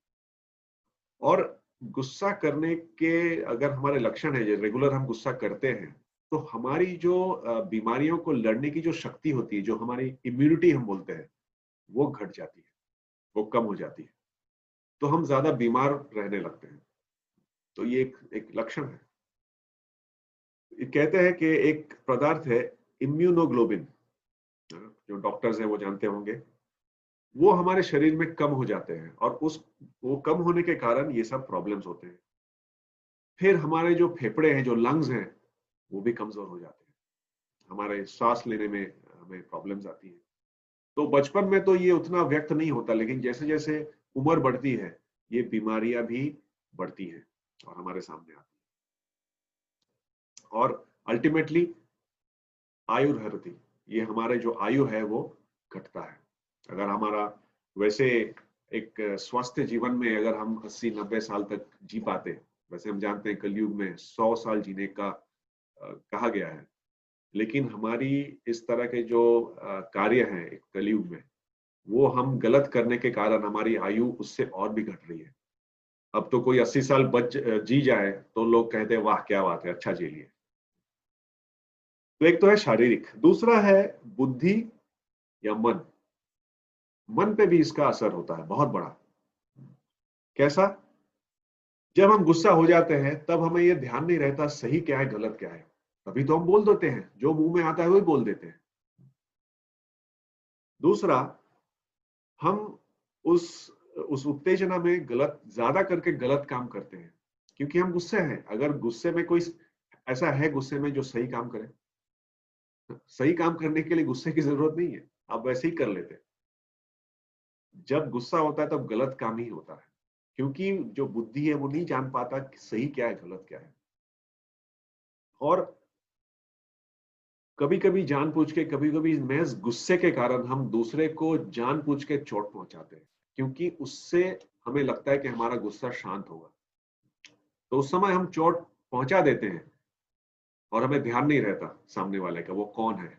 [SPEAKER 1] और गुस्सा करने के अगर हमारे लक्षण है, रेगुलर हम गुस्सा करते हैं, तो हमारी जो बीमारियों को लड़ने की जो शक्ति होती है, जो हमारी इम्यूनिटी हम बोलते हैं, वो घट जाती है, वो कम हो जाती है। तो हम ज्यादा बीमार रहने लगते हैं। तो ये एक लक्षण है। ये कहते हैं कि एक पदार्थ है इम्यूनोग्लोबिन, जो डॉक्टर्स हैं वो जानते होंगे, वो हमारे शरीर में कम हो जाते हैं, और उस वो कम होने के कारण ये सब प्रॉब्लम्स होते हैं। फिर हमारे जो फेफड़े हैं, जो लंग्स हैं, वो भी कमजोर हो जाते हैं, हमारे सांस लेने में हमें प्रॉब्लम्स आती हैं। तो बचपन में तो ये उतना व्यक्त नहीं होता, लेकिन जैसे जैसे उम्र बढ़ती है, ये बीमारियां भी बढ़ती हैं और हमारे सामने आती हैं। और अल्टीमेटली आयु हरति, ये हमारे जो आयु है वो घटता है। अगर हमारा, वैसे एक स्वस्थ जीवन में अगर हम 80-90 साल तक जी पाते, वैसे हम जानते हैं कलयुग में 100 साल जीने का कहा गया है, लेकिन हमारी इस तरह के जो कार्य हैं एक कलयुग में, वो हम गलत करने के कारण हमारी आयु उससे और भी घट रही है। अब तो कोई 80 साल जी जाए तो लोग कहते हैं वाह क्या बात है, अच्छा जी लिए। तो एक तो है शारीरिक, दूसरा है बुद्धि या मन। मन पे भी इसका असर होता है बहुत बड़ा। कैसा? जब हम गुस्सा हो जाते हैं तब हमें ये ध्यान नहीं रहता सही क्या है गलत क्या है, तभी तो हम बोल देते हैं, जो मुंह में आता है वही बोल देते हैं। दूसरा, हम उस उस उत्तेजना में गलत ज्यादा करके गलत काम करते हैं, क्योंकि हम गुस्से हैं। अगर गुस्से में कोई ऐसा है गुस्से में जो सही काम करे, सही काम करने के लिए गुस्से की जरूरत नहीं है, आप वैसे ही कर लेते हैं। जब गुस्सा होता है तब गलत काम ही होता है, क्योंकि जो बुद्धि है वो नहीं जान पाता कि सही क्या है गलत क्या है। और कभी कभी जानबूझ के, कभी कभी महज गुस्से के कारण हम दूसरे को जानबूझ के चोट पहुंचाते हैं, क्योंकि उससे हमें लगता है कि हमारा गुस्सा शांत होगा। तो उस समय हम चोट पहुंचा देते हैं और हमें ध्यान नहीं रहता सामने वाले का वो कौन है,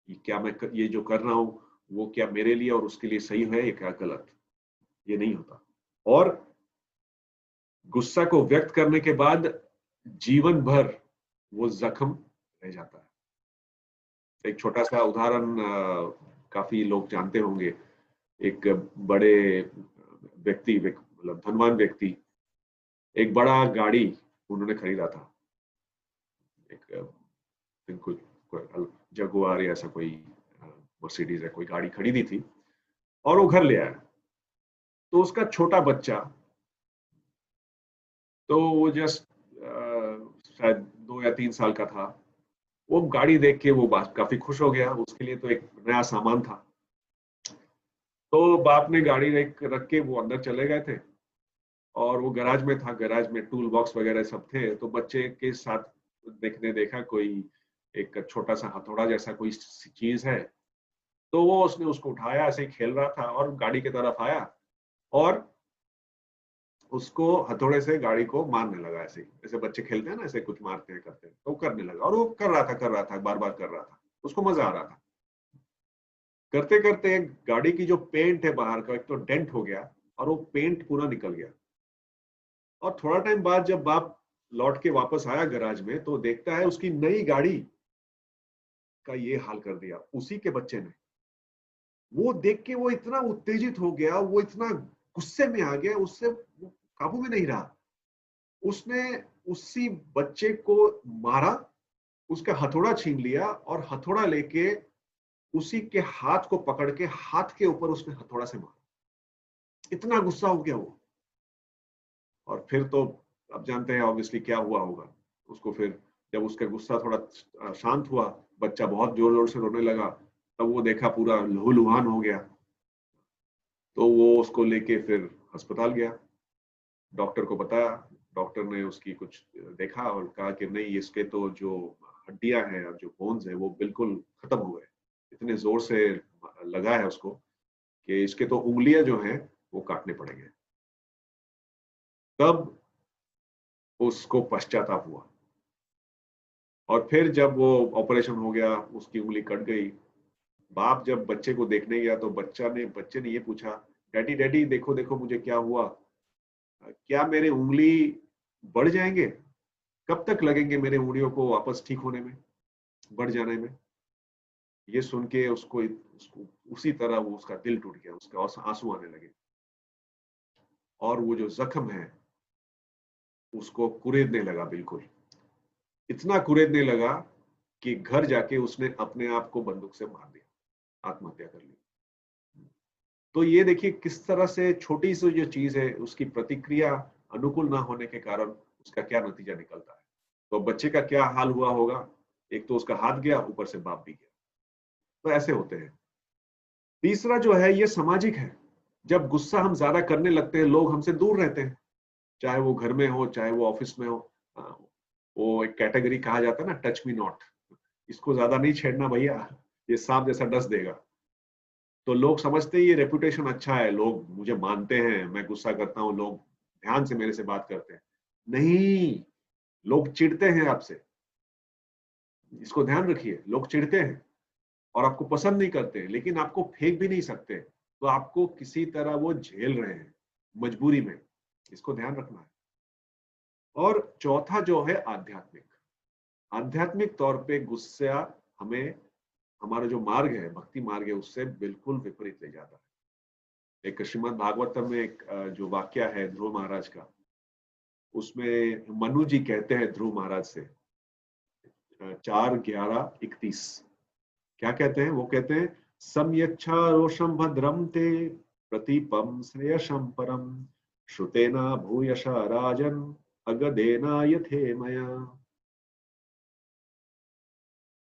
[SPEAKER 1] ये क्या मैं ये जो कर रहा हूं वो क्या मेरे लिए और उसके लिए सही है या क्या गलत। ये नहीं होता। और गुस्सा को व्यक्त करने के बाद जीवन भर वो जख्म रह जाता है। एक छोटा सा उदाहरण काफी लोग जानते होंगे। एक बड़े मतलब धनवान व्यक्ति, एक बड़ा गाड़ी उन्होंने खरीदा था। एक कोई जगुआर या ऐसा कोई मर्सिडीज है, कोई गाड़ी खरीदी थी और वो घर ले आया। तो उसका छोटा बच्चा, तो वो जस्ट शायद 2 या 3 साल का था। वो गाड़ी देख के वो काफी खुश हो गया, उसके लिए तो एक नया सामान था। तो बाप ने गाड़ी रख के वो अंदर चले गए थे, और वो गैराज में था, गैराज में टूल बॉक्स वगैरह सब थे। तो बच्चे के साथ देखा कोई एक छोटा सा हथौड़ा जैसा कोई चीज है। तो वो उसने उसको उठाया, ऐसे ही खेल रहा था और गाड़ी की तरफ आया और उसको हथौड़े से गाड़ी को मारने लगा। ऐसे ही जैसे बच्चे खेलते हैं ना, ऐसे कुछ मारते हैं करते हैं, तो वो करने लगा। और वो कर रहा था बार बार कर रहा था, उसको मजा आ रहा था। करते करते गाड़ी की जो पेंट है बाहर का, एक तो डेंट हो गया और वो पेंट पूरा निकल गया। और थोड़ा टाइम बाद जब बाप लौट के वापस आया गैराज में, तो देखता है उसकी नई गाड़ी का ये हाल कर दिया उसी के बच्चे ने। वो देख के वो इतना उत्तेजित हो गया, वो इतना गुस्से में आ गया, उससे वो काबू में नहीं रहा। उसने उसी बच्चे को मारा, उसका हथौड़ा छीन लिया और हथौड़ा लेके उसी के हाथ को पकड़ के हाथ के ऊपर उसने हथौड़ा से मारा। इतना गुस्सा हो गया वो। और फिर तो अब जानते हैं ऑब्वियसली क्या हुआ होगा उसको। फिर जब उसका गुस्सा थोड़ा शांत हुआ, बच्चा बहुत जोर जोर से रोने लगा, तब वो देखा पूरा लहूलुहान हो गया। तो वो उसको लेके फिर अस्पताल गया, डॉक्टर को बताया। डॉक्टर ने उसकी कुछ देखा और कहा कि नहीं, इसके तो जो हड्डियां हैं और जो बोन्स है वो बिल्कुल खत्म हो गए। इतने जोर से लगा है उसको कि इसके तो उंगलियां जो हैं वो काटने पड़ेंगे। तब उसको पश्चाताप हुआ। और फिर जब वो ऑपरेशन हो गया, उसकी उंगली कट गई, बाप जब बच्चे को देखने गया तो बच्चे ने ये पूछा, डैडी डैडी देखो देखो मुझे क्या हुआ, क्या मेरे उंगली बढ़ जाएंगे? कब तक लगेंगे मेरे उंगलियों को वापस ठीक होने में, बढ़ जाने में? ये सुन के उसको उसी तरह वो उसका दिल टूट गया, उसके आंसू आने लगे। और वो जो जख्म है उसको कुरेदने लगा, बिल्कुल इतना कुरेदने लगा कि घर जाके उसने अपने आप को बंदूक से मार दिया, आत्महत्या कर ली। तो ये देखिए किस तरह से छोटी सी जो चीज है उसकी प्रतिक्रिया अनुकूल ना होने के कारण उसका क्या नतीजा निकलता है। तो बच्चे का क्या हाल हुआ होगा, एक तो उसका हाथ गया, ऊपर से बाप भी गया। तो ऐसे होते हैं। तीसरा जो है ये सामाजिक है। जब गुस्सा हम ज्यादा करने लगते हैं, लोग हमसे दूर रहते हैं, चाहे वो घर में हो चाहे वो ऑफिस में हो। वो एक कैटेगरी कहा जाता है ना, टच मी नॉट, इसको ज्यादा नहीं छेड़ना भैया, ये सांप जैसा डस देगा। तो लोग समझते हैं ये रेपुटेशन अच्छा है, लोग मुझे मानते हैं, मैं गुस्सा करता हूँ, लोग ध्यान से मेरे से बात करते हैं। नहीं, लोग चिढ़ते हैं आपसे, इसको ध्यान रखिए। लोग चिढ़ते हैं और आपको पसंद नहीं करते, लेकिन आपको फेंक भी नहीं सकते, तो आपको किसी तरह वो झेल रहे हैं मजबूरी में, इसको ध्यान रखना है। और चौथा जो है आध्यात्मिक, आध्यात्मिक तौर पे गुस्सा हमें, हमारा जो मार्ग है, भक्ति मार्ग है, उससे बिल्कुल विपरीत ले जाता है। एक श्रीमद् भागवतम में एक जो वाक्य है ध्रुव महाराज का, उसमें मनु जी कहते हैं ध्रुव महाराज से, 4:11:31 क्या कहते हैं? वो कहते हैं, सम्यच्छा रोषम भद्रम ते प्रतीपम श्रेयसम परम श्रुतेना भूयशा राजन अगदेना यथे मया।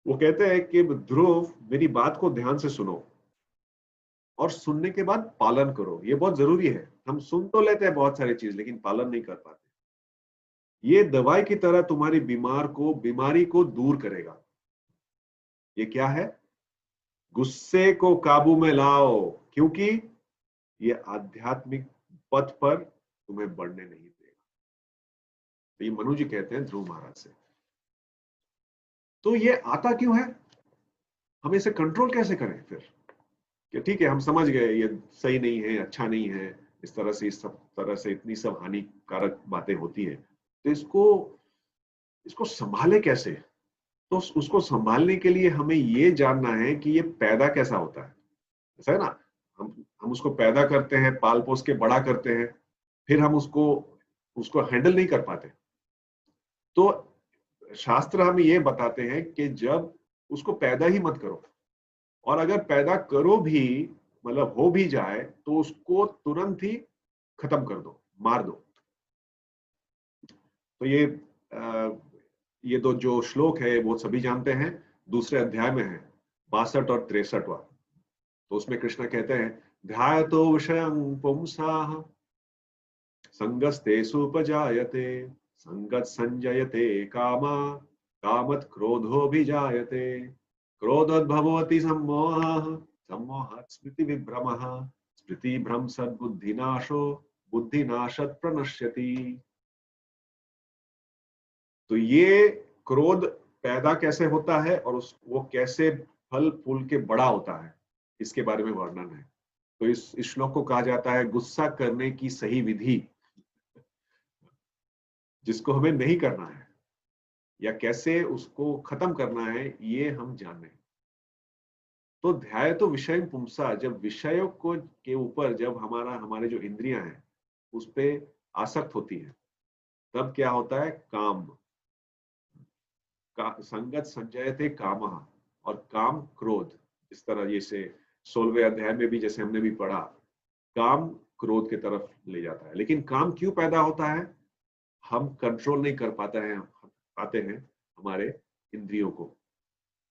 [SPEAKER 1] वो कहते हैं कि ध्रुव, मेरी बात को ध्यान से सुनो और सुनने के बाद पालन करो। ये बहुत जरूरी है। हम सुन तो लेते हैं बहुत सारी चीज, लेकिन पालन नहीं कर पाते। ये दवाई की तरह तुम्हारी बीमारी को दूर करेगा। ये क्या है? गुस्से को काबू में लाओ, क्योंकि ये आध्यात्मिक पथ पर तुम्हें बढ़ने नहीं देगा। तो ये मनु जी कहते हैं ध्रुव महाराज से। तो ये आता क्यों है? हम इसे कंट्रोल कैसे करें फिर? कि ठीक है, हम समझ गए ये सही नहीं है, अच्छा नहीं है, इस सब तरह से इतनी सब हानिकारक बातें होती है, तो इसको संभाले कैसे? तो उसको संभालने के लिए हमें ये जानना है कि ये पैदा कैसा होता है। ऐसा है ना, हम उसको पैदा करते हैं, पाल पोस के बड़ा करते हैं, फिर हम उसको उसको हैंडल नहीं कर पाते। तो शास्त्र हमें ये बताते हैं कि जब उसको पैदा ही मत करो, और अगर पैदा करो भी, मतलब हो भी जाए, तो उसको तुरंत ही खत्म कर दो, मार दो। तो ये दो जो श्लोक है वो सभी जानते हैं, दूसरे अध्याय में है, 62 और 63वां। तो उसमें कृष्ण कहते हैं, ध्यायतो विषयं पुंसाः संगस्तेषुपजायते संगत संजयते कामा कामत क्रोधोऽभिजायते क्रोधोद्भवति सम्मोहः सम्मोहात् स्मृति विभ्रमः स्मृति भ्रंशत् बुद्धिनाशो बुद्धिनाशत् प्रणश्यति। तो ये क्रोध पैदा कैसे होता है और वो कैसे फल फूल के बड़ा होता है, इसके बारे में वर्णन है। तो इस श्लोक को कहा जाता है गुस्सा करने की सही विधि। जिसको हमें नहीं करना है, या कैसे उसको खत्म करना है, ये हम जाने। तो ध्याय तो विषय पुंसा, जब विषयों को के ऊपर जब हमारे जो इंद्रियां हैं उस पे आसक्त होती है, तब क्या होता है, काम का संगत संजयते कामः, और काम क्रोध। इस तरह जैसे 16वें अध्याय में भी जैसे हमने भी पढ़ा, काम क्रोध की तरफ ले जाता है। लेकिन काम क्यों पैदा होता है, हम कंट्रोल नहीं कर पाते हैं हमारे इंद्रियों को।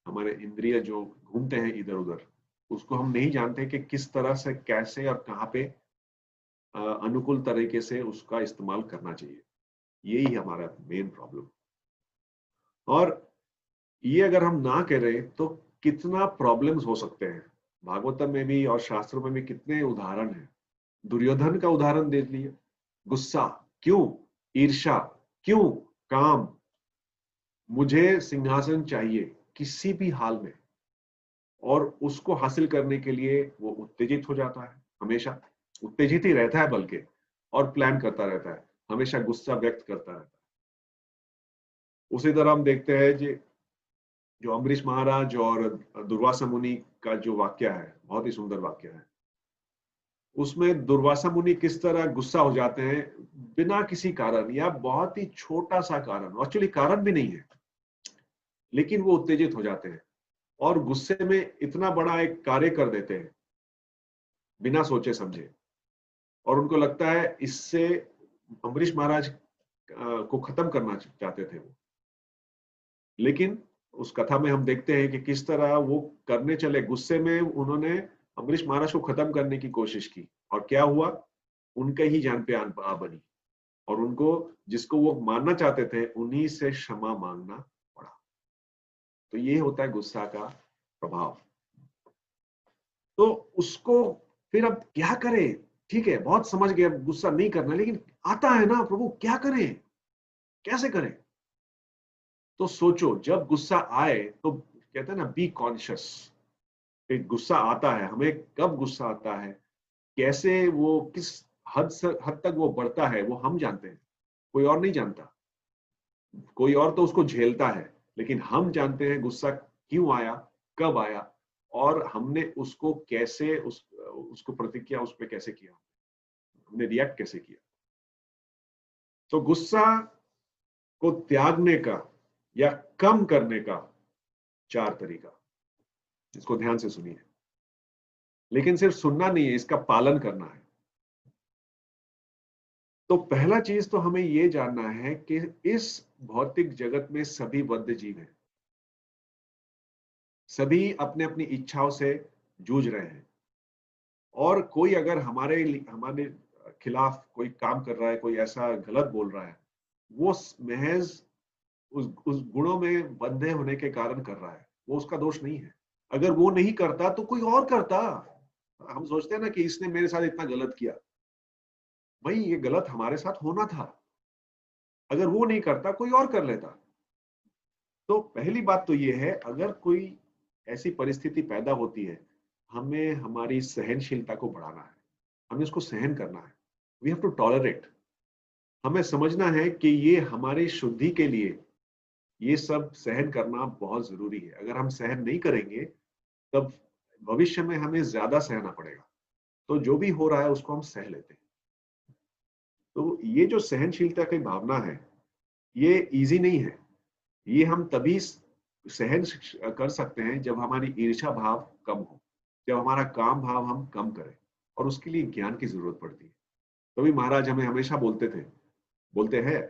[SPEAKER 1] हमारे इंद्रिय जो घूमते हैं इधर उधर, उसको हम नहीं जानते कि किस तरह से, कैसे और कहाँ पे अनुकूल तरीके से उसका इस्तेमाल करना चाहिए। यही हमारा मेन प्रॉब्लम। और ये अगर हम ना करें तो कितना प्रॉब्लम्स हो सकते हैं। भागवतम में भी और शास्त्रों में भी कितने उदाहरण हैं। दुर्योधन का उदाहरण देख लिए, गुस्सा क्यों, ईर्ष्या क्यों, काम, मुझे सिंहासन चाहिए किसी भी हाल में, और उसको हासिल करने के लिए वो उत्तेजित हो जाता है, हमेशा उत्तेजित ही रहता है बल्कि, और प्लान करता रहता है, हमेशा गुस्सा व्यक्त करता रहता है। उसी तरह हम देखते हैं जो अम्बरीश महाराज और दुर्वासा मुनि का जो वाक्य है, बहुत ही सुंदर वाक्य है। उसमें दुर्वासा मुनि किस तरह गुस्सा हो जाते हैं बिना किसी कारण, या बहुत ही छोटा सा कारण, एक्चुअली कारण भी नहीं है, लेकिन वो उत्तेजित हो जाते हैं और गुस्से में इतना बड़ा एक कार्य कर देते हैं बिना सोचे समझे। और उनको लगता है इससे अम्बरीश महाराज को खत्म करना चाहते थे वो। लेकिन उस कथा में हम देखते हैं कि किस तरह वो करने चले, गुस्से में उन्होंने अम्बरीश महाराज को खत्म करने की कोशिश की, और क्या हुआ, उनके ही जान पे आ बनी, और उनको जिसको वो मारना चाहते थे उन्हीं से क्षमा मांगना पड़ा। तो ये होता है गुस्सा का प्रभाव। तो उसको फिर अब क्या करें, ठीक है बहुत समझ गए अब गुस्सा नहीं करना, लेकिन आता है ना प्रभु, क्या करें, कैसे करें। तो सोचो, जब गुस्सा आए तो कहते हैं ना, बी कॉन्शियस। गुस्सा आता है हमें, कब गुस्सा आता है, कैसे वो किस हद तक वो बढ़ता है, वो हम जानते हैं, कोई और नहीं जानता। कोई और तो उसको झेलता है, लेकिन हम जानते हैं गुस्सा क्यों आया, कब आया, और हमने उसको कैसे उसको प्रतिक्रिया उस पर कैसे किया, हमने रिएक्ट कैसे किया। तो गुस्सा को त्यागने का या कम करने का 4 तरीका, इसको ध्यान से सुनिए। लेकिन सिर्फ सुनना नहीं है, इसका पालन करना है। तो पहला चीज तो हमें यह जानना है कि इस भौतिक जगत में सभी बद्ध जीव हैं, सभी अपने अपनी इच्छाओं से जूझ रहे हैं। और कोई अगर हमारे खिलाफ कोई काम कर रहा है, कोई ऐसा गलत बोल रहा है, वो महज उस गुणों में बंधे होने के कारण कर रहा है, वो उसका दोष नहीं है। अगर वो नहीं करता तो कोई और करता। हम सोचते हैं ना कि इसने मेरे साथ इतना गलत किया, भाई ये गलत हमारे साथ होना था, अगर वो नहीं करता कोई और कर लेता। तो पहली बात तो ये है, अगर कोई ऐसी परिस्थिति पैदा होती है, हमें हमारी सहनशीलता को बढ़ाना है, हमें उसको सहन करना है। We have to tolerate. हमें समझना है कि ये हमारी शुद्धि के लिए ये सब सहन करना बहुत जरूरी है। अगर हम सहन नहीं करेंगे तब भविष्य में हमें ज्यादा सहना पड़ेगा। तो जो भी हो रहा है उसको हम सह लेते हैं। तो ये जो सहनशीलता की भावना है, ये इजी नहीं है। ये हम तभी सहन कर सकते हैं जब हमारी ईर्ष्या भाव कम हो, जब हमारा काम भाव हम कम करें, और उसके लिए ज्ञान की जरूरत पड़ती है। तभी महाराज हमें हमेशा बोलते हैं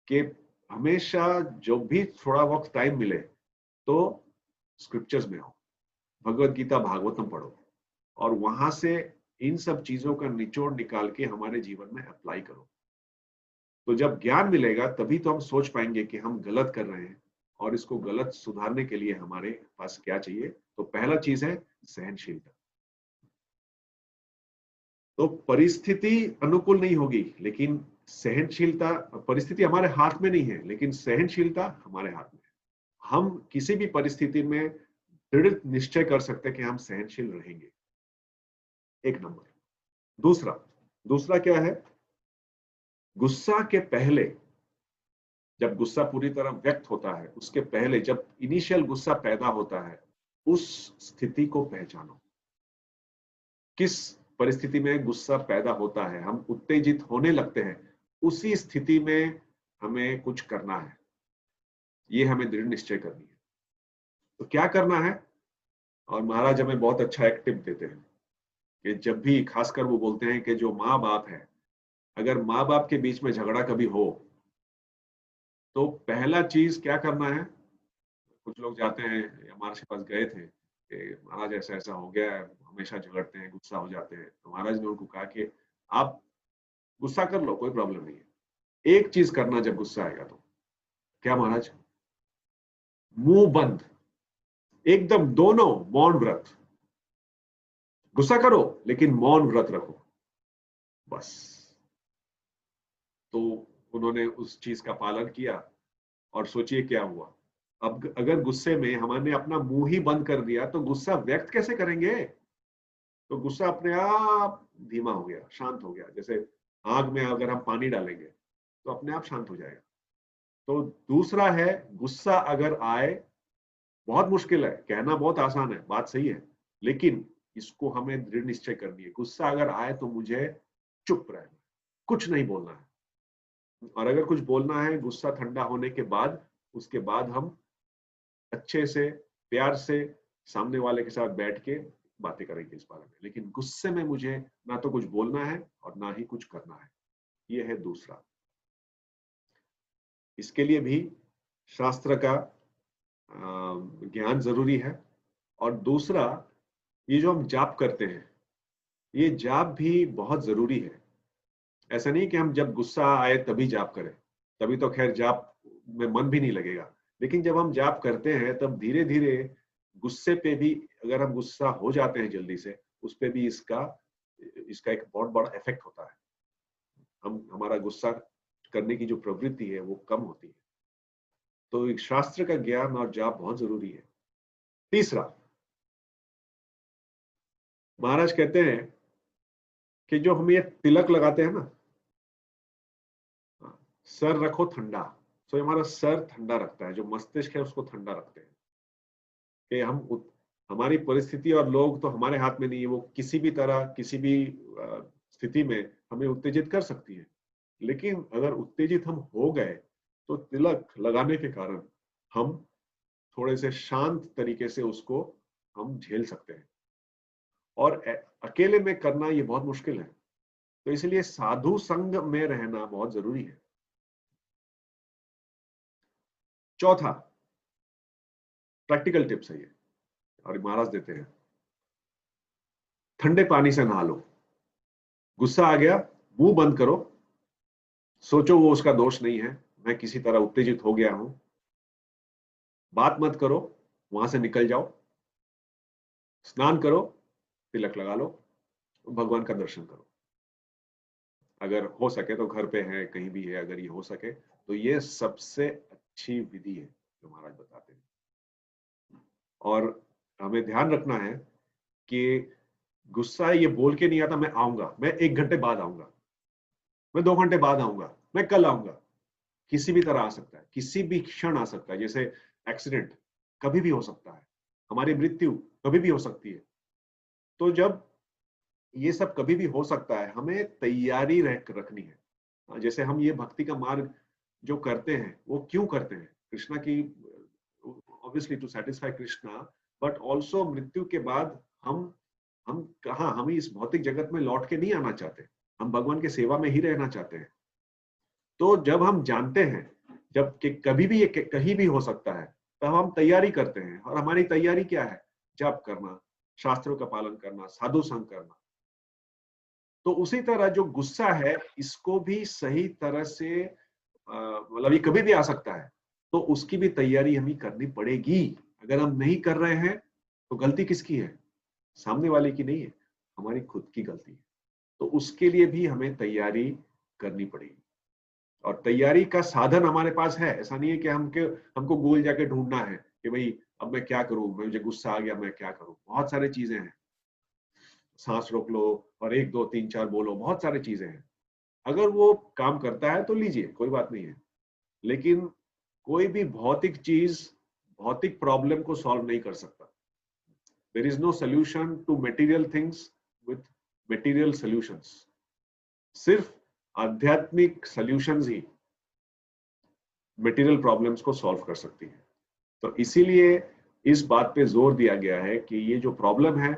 [SPEAKER 1] कि हमेशा जब भी थोड़ा वक्त टाइम मिले तो स्क्रिप्चर्स में हो, भगवत गीता भागवतम पढ़ो, और वहां से इन सब चीजों का निचोड़ निकाल के हमारे जीवन में अप्लाई करो। तो जब ज्ञान मिलेगा तभी तो हम सोच पाएंगे कि हम गलत कर रहे हैं, और इसको गलत सुधारने के लिए हमारे पास क्या चाहिए। तो पहला चीज है सहनशीलता। तो परिस्थिति अनुकूल नहीं होगी, लेकिन सहनशीलता, परिस्थिति हमारे हाथ में नहीं है लेकिन सहनशीलता हमारे हाथ में है। हम किसी भी परिस्थिति में दृढ़ निश्चय कर सकते हैं कि हम सहनशील रहेंगे। एक नंबर। दूसरा दूसरा क्या है, गुस्सा के पहले
[SPEAKER 2] जब गुस्सा पूरी तरह व्यक्त होता है उसके पहले, जब इनिशियल गुस्सा पैदा होता है, उस स्थिति को पहचानो। किस परिस्थिति में गुस्सा पैदा होता है, हम उत्तेजित होने लगते हैं, उसी स्थिति में हमें कुछ करना है, ये हमें दृढ़ निश्चय करनी है। तो क्या करना है? और महाराज हमें बहुत अच्छा एक टिप देते हैं कि जब भी, खासकर वो बोलते हैं कि जो माँ बाप है, अगर माँ बाप के बीच में झगड़ा कभी हो तो पहला चीज क्या करना है? कुछ लोग जाते हैं, हमारे से पास गए थे कि महाराज ऐसा ऐसा हो गया है, हमेशा झगड़ते हैं, गुस्सा हो जाते हैं। तो महाराज ने उनको कहा कि आप गुस्सा कर लो, कोई प्रॉब्लम नहीं है, एक चीज करना जब गुस्सा आएगा तो। क्या महाराज? मुंह बंद, एकदम, दोनों मौन व्रत। गुस्सा करो लेकिन मौन व्रत रखो, बस। तो उन्होंने उस चीज का पालन किया और सोचिए क्या हुआ। अब अगर गुस्से में हमने अपना मुंह ही बंद कर दिया तो गुस्सा व्यक्त कैसे करेंगे? तो गुस्सा अपने आप धीमा हो गया, शांत हो गया। जैसे आग में अगर हम पानी डालेंगे तो अपने आप शांत हो जाएगा। तो दूसरा है, गुस्सा अगर आए, बहुत मुश्किल है, कहना बहुत आसान है, बात सही है, लेकिन इसको हमें दृढ़ निश्चय करनी है। गुस्सा अगर आए तो मुझे चुप रहना, कुछ नहीं बोलना है। और अगर कुछ बोलना है गुस्सा ठंडा होने के बाद, उसके बाद हम अच्छे से, प्यार से सामने वाले के साथ बैठ के बातें करेंगे इस बारे में। लेकिन गुस्से में मुझे ना तो कुछ बोलना है और ना ही कुछ करना है। ये है दूसरा। इसके लिए भी शास्त्र का ज्ञान जरूरी है। और दूसरा, ये जो हम जाप करते हैं, ये जाप भी बहुत जरूरी है। ऐसा नहीं कि हम जब गुस्सा आए तभी जाप करें, तभी तो खैर जाप में मन भी नहीं लगेगा। लेकिन जब हम जाप करते हैं तब धीरे धीरे गुस्से पे भी, अगर हम गुस्सा हो जाते हैं जल्दी से, उस पे भी इसका इसका एक बहुत बड़ा इफेक्ट होता है। हमारा गुस्सा करने की जो प्रवृत्ति है वो कम होती है। तो एक शास्त्र का ज्ञान और जाप बहुत जरूरी है। तीसरा, महाराज कहते हैं कि जो हम ये तिलक लगाते हैं ना, सर रखो ठंडा। तो हमारा सर ठंडा रखता है, जो मस्तिष्क है उसको ठंडा रखते हैं कि हमारी परिस्थिति और लोग तो हमारे हाथ में नहीं है। वो किसी भी तरह, किसी भी स्थिति में हमें उत्तेजित कर सकती है। लेकिन अगर उत्तेजित हम हो गए तो तिलक लगाने के कारण हम थोड़े से शांत तरीके से उसको हम झेल सकते हैं। और अकेले में करना ये बहुत मुश्किल है। तो इसलिए साधु संग में रहना बहुत जरूरी है। चौथा प्रैक्टिकल टिप्स है ये, और महाराज देते हैं, ठंडे पानी से नहा लो। गुस्सा आ गया, मुंह बंद करो, सोचो वो उसका दोष नहीं है, मैं किसी तरह उत्तेजित हो गया हूं, बात मत करो, वहां से निकल जाओ, स्नान करो, तिलक लगा लो, भगवान का दर्शन करो। अगर हो सके तो घर पे है, कहीं भी है, अगर ये हो सके तो ये सबसे अच्छी विधि है जो महाराज बताते हैं। और हमें ध्यान रखना है कि गुस्सा ये बोल के नहीं आता मैं आऊंगा, मैं 1 घंटे बाद आऊंगा, मैं 2 घंटे बाद आऊंगा, मैं कल आऊंगा। किसी भी तरह आ सकता है, किसी भी क्षण आ सकता है। जैसे एक्सीडेंट कभी भी हो सकता है, हमारी मृत्यु कभी भी हो सकती है। तो जब ये सब कभी भी हो सकता है, हमें तैयारी रखनी है। जैसे हम ये भक्ति का मार्ग जो करते हैं वो क्यों करते हैं? कृष्णा की, obviously to satisfy Krishna, but also मृत्यु के बाद हम कहाँ, हम इस भौतिक जगत में लौट के नहीं आना चाहते, हम भगवान के सेवा में ही रहना चाहते हैं। तो जब हम जानते हैं जब कि कभी भी ये कहीं भी हो सकता है, तब हम तैयारी करते हैं। और हमारी तैयारी क्या है? जप करना, शास्त्रों का पालन करना, साधु संग करना। तो उसी तरह जो गुस्सा है, इसको भी सही तरह से, मतलब ये कभी भी आ सकता है, तो उसकी भी तैयारी हमें करनी पड़ेगी। अगर हम नहीं कर रहे हैं तो गलती किसकी है? सामने वाले की नहीं है, हमारी खुद की गलती है। तो उसके लिए भी हमें तैयारी करनी पड़ेगी। और तैयारी का साधन हमारे पास है। ऐसा नहीं है कि हमको गूगल जाके ढूंढना है कि भाई अब मैं क्या करूं, मुझे गुस्सा आ गया, मैं क्या करूं। बहुत सारी चीजें हैं, सांस रोक लो और 1 2 3 4 बोलो, बहुत सारी चीजें हैं। अगर वो काम करता है तो लीजिए, कोई बात नहीं है। लेकिन कोई भी भौतिक चीज भौतिक प्रॉब्लम को सॉल्व नहीं कर सकता। There is no solution to material things with material solutions. सिर्फ आध्यात्मिक सॉल्यूशंस ही मटेरियल प्रॉब्लम्स को सॉल्व कर सकती है। तो इसीलिए इस बात पे जोर दिया गया है कि ये जो प्रॉब्लम है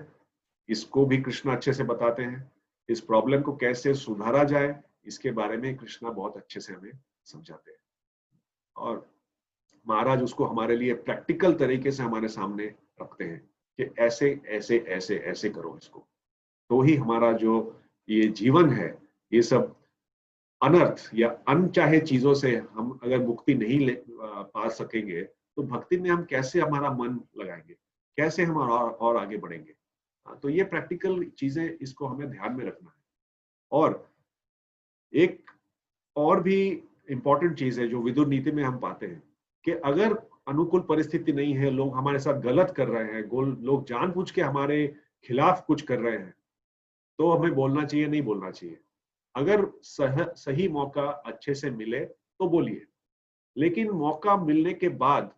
[SPEAKER 2] इसको भी कृष्ण अच्छे से बताते हैं, इस प्रॉब्लम को कैसे सुधारा जाए इसके बारे में कृष्णा बहुत अच्छे से हमें समझाते हैं, और महाराज उसको हमारे लिए प्रैक्टिकल तरीके से हमारे सामने रखते हैं कि ऐसे ऐसे ऐसे ऐसे करो इसको, तो ही हमारा जो ये जीवन है ये सब अनर्थ या अनचाहे चीजों से हम अगर मुक्ति नहीं पा सकेंगे तो भक्ति में हम कैसे हमारा मन लगाएंगे, कैसे हम और आगे बढ़ेंगे। तो ये प्रैक्टिकल चीजें इसको हमें ध्यान में रखना है। और एक और भी इंपॉर्टेंट चीज है जो विदुर नीति में हम पाते हैं कि अगर अनुकूल परिस्थिति नहीं है, लोग हमारे साथ गलत कर रहे हैं, लोग जानबूझ के हमारे खिलाफ कुछ कर रहे हैं, तो हमें बोलना चाहिए नहीं बोलना चाहिए। अगर सही मौका अच्छे से मिले तो बोलिए, लेकिन मौका मिलने के बाद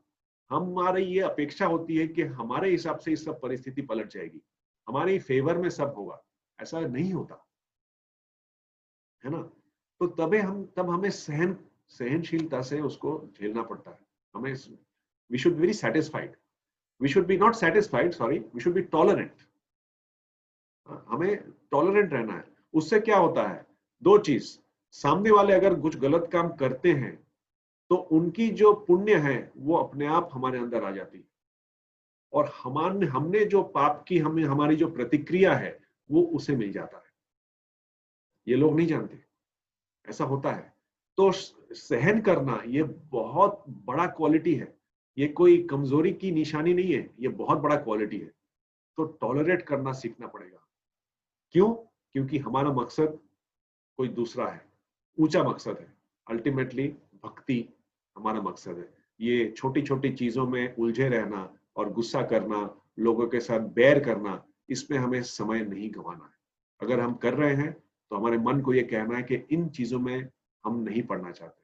[SPEAKER 2] हमारी ये अपेक्षा होती है कि हमारे हिसाब से इस सब परिस्थिति पलट जाएगी, हमारे फेवर में सब होगा, ऐसा नहीं होता है ना। तो तब हमें सहनशीलता से उसको झेलना पड़ता है। हमें we should be satisfied, we should be not satisfied, sorry, we should be tolerant. हमें टॉलरेंट रहना है। उससे क्या होता है, दो चीज, सामने वाले अगर कुछ गलत काम करते हैं तो उनकी जो पुण्य है वो अपने आप हमारे अंदर आ जाती है, और हमने जो पाप की हमारी जो प्रतिक्रिया है वो उसे मिल जाता है। ये लोग नहीं जानते, ऐसा होता है। तो सहन करना ये बहुत बड़ा क्वालिटी है, ये कोई कमजोरी की निशानी नहीं है, ये बहुत बड़ा क्वालिटी है। तो टॉलरेट करना सीखना पड़ेगा। क्यों? क्योंकि हमारा मकसद कोई दूसरा है, ऊंचा मकसद है। अल्टीमेटली भक्ति हमारा मकसद है। ये छोटी छोटी चीजों में उलझे रहना और गुस्सा करना, लोगों के साथ बैर करना, इसमें हमें समय नहीं गंवाना है। अगर हम कर रहे हैं तो हमारे मन को ये कहना है कि इन चीजों में हम नहीं पड़ना चाहते,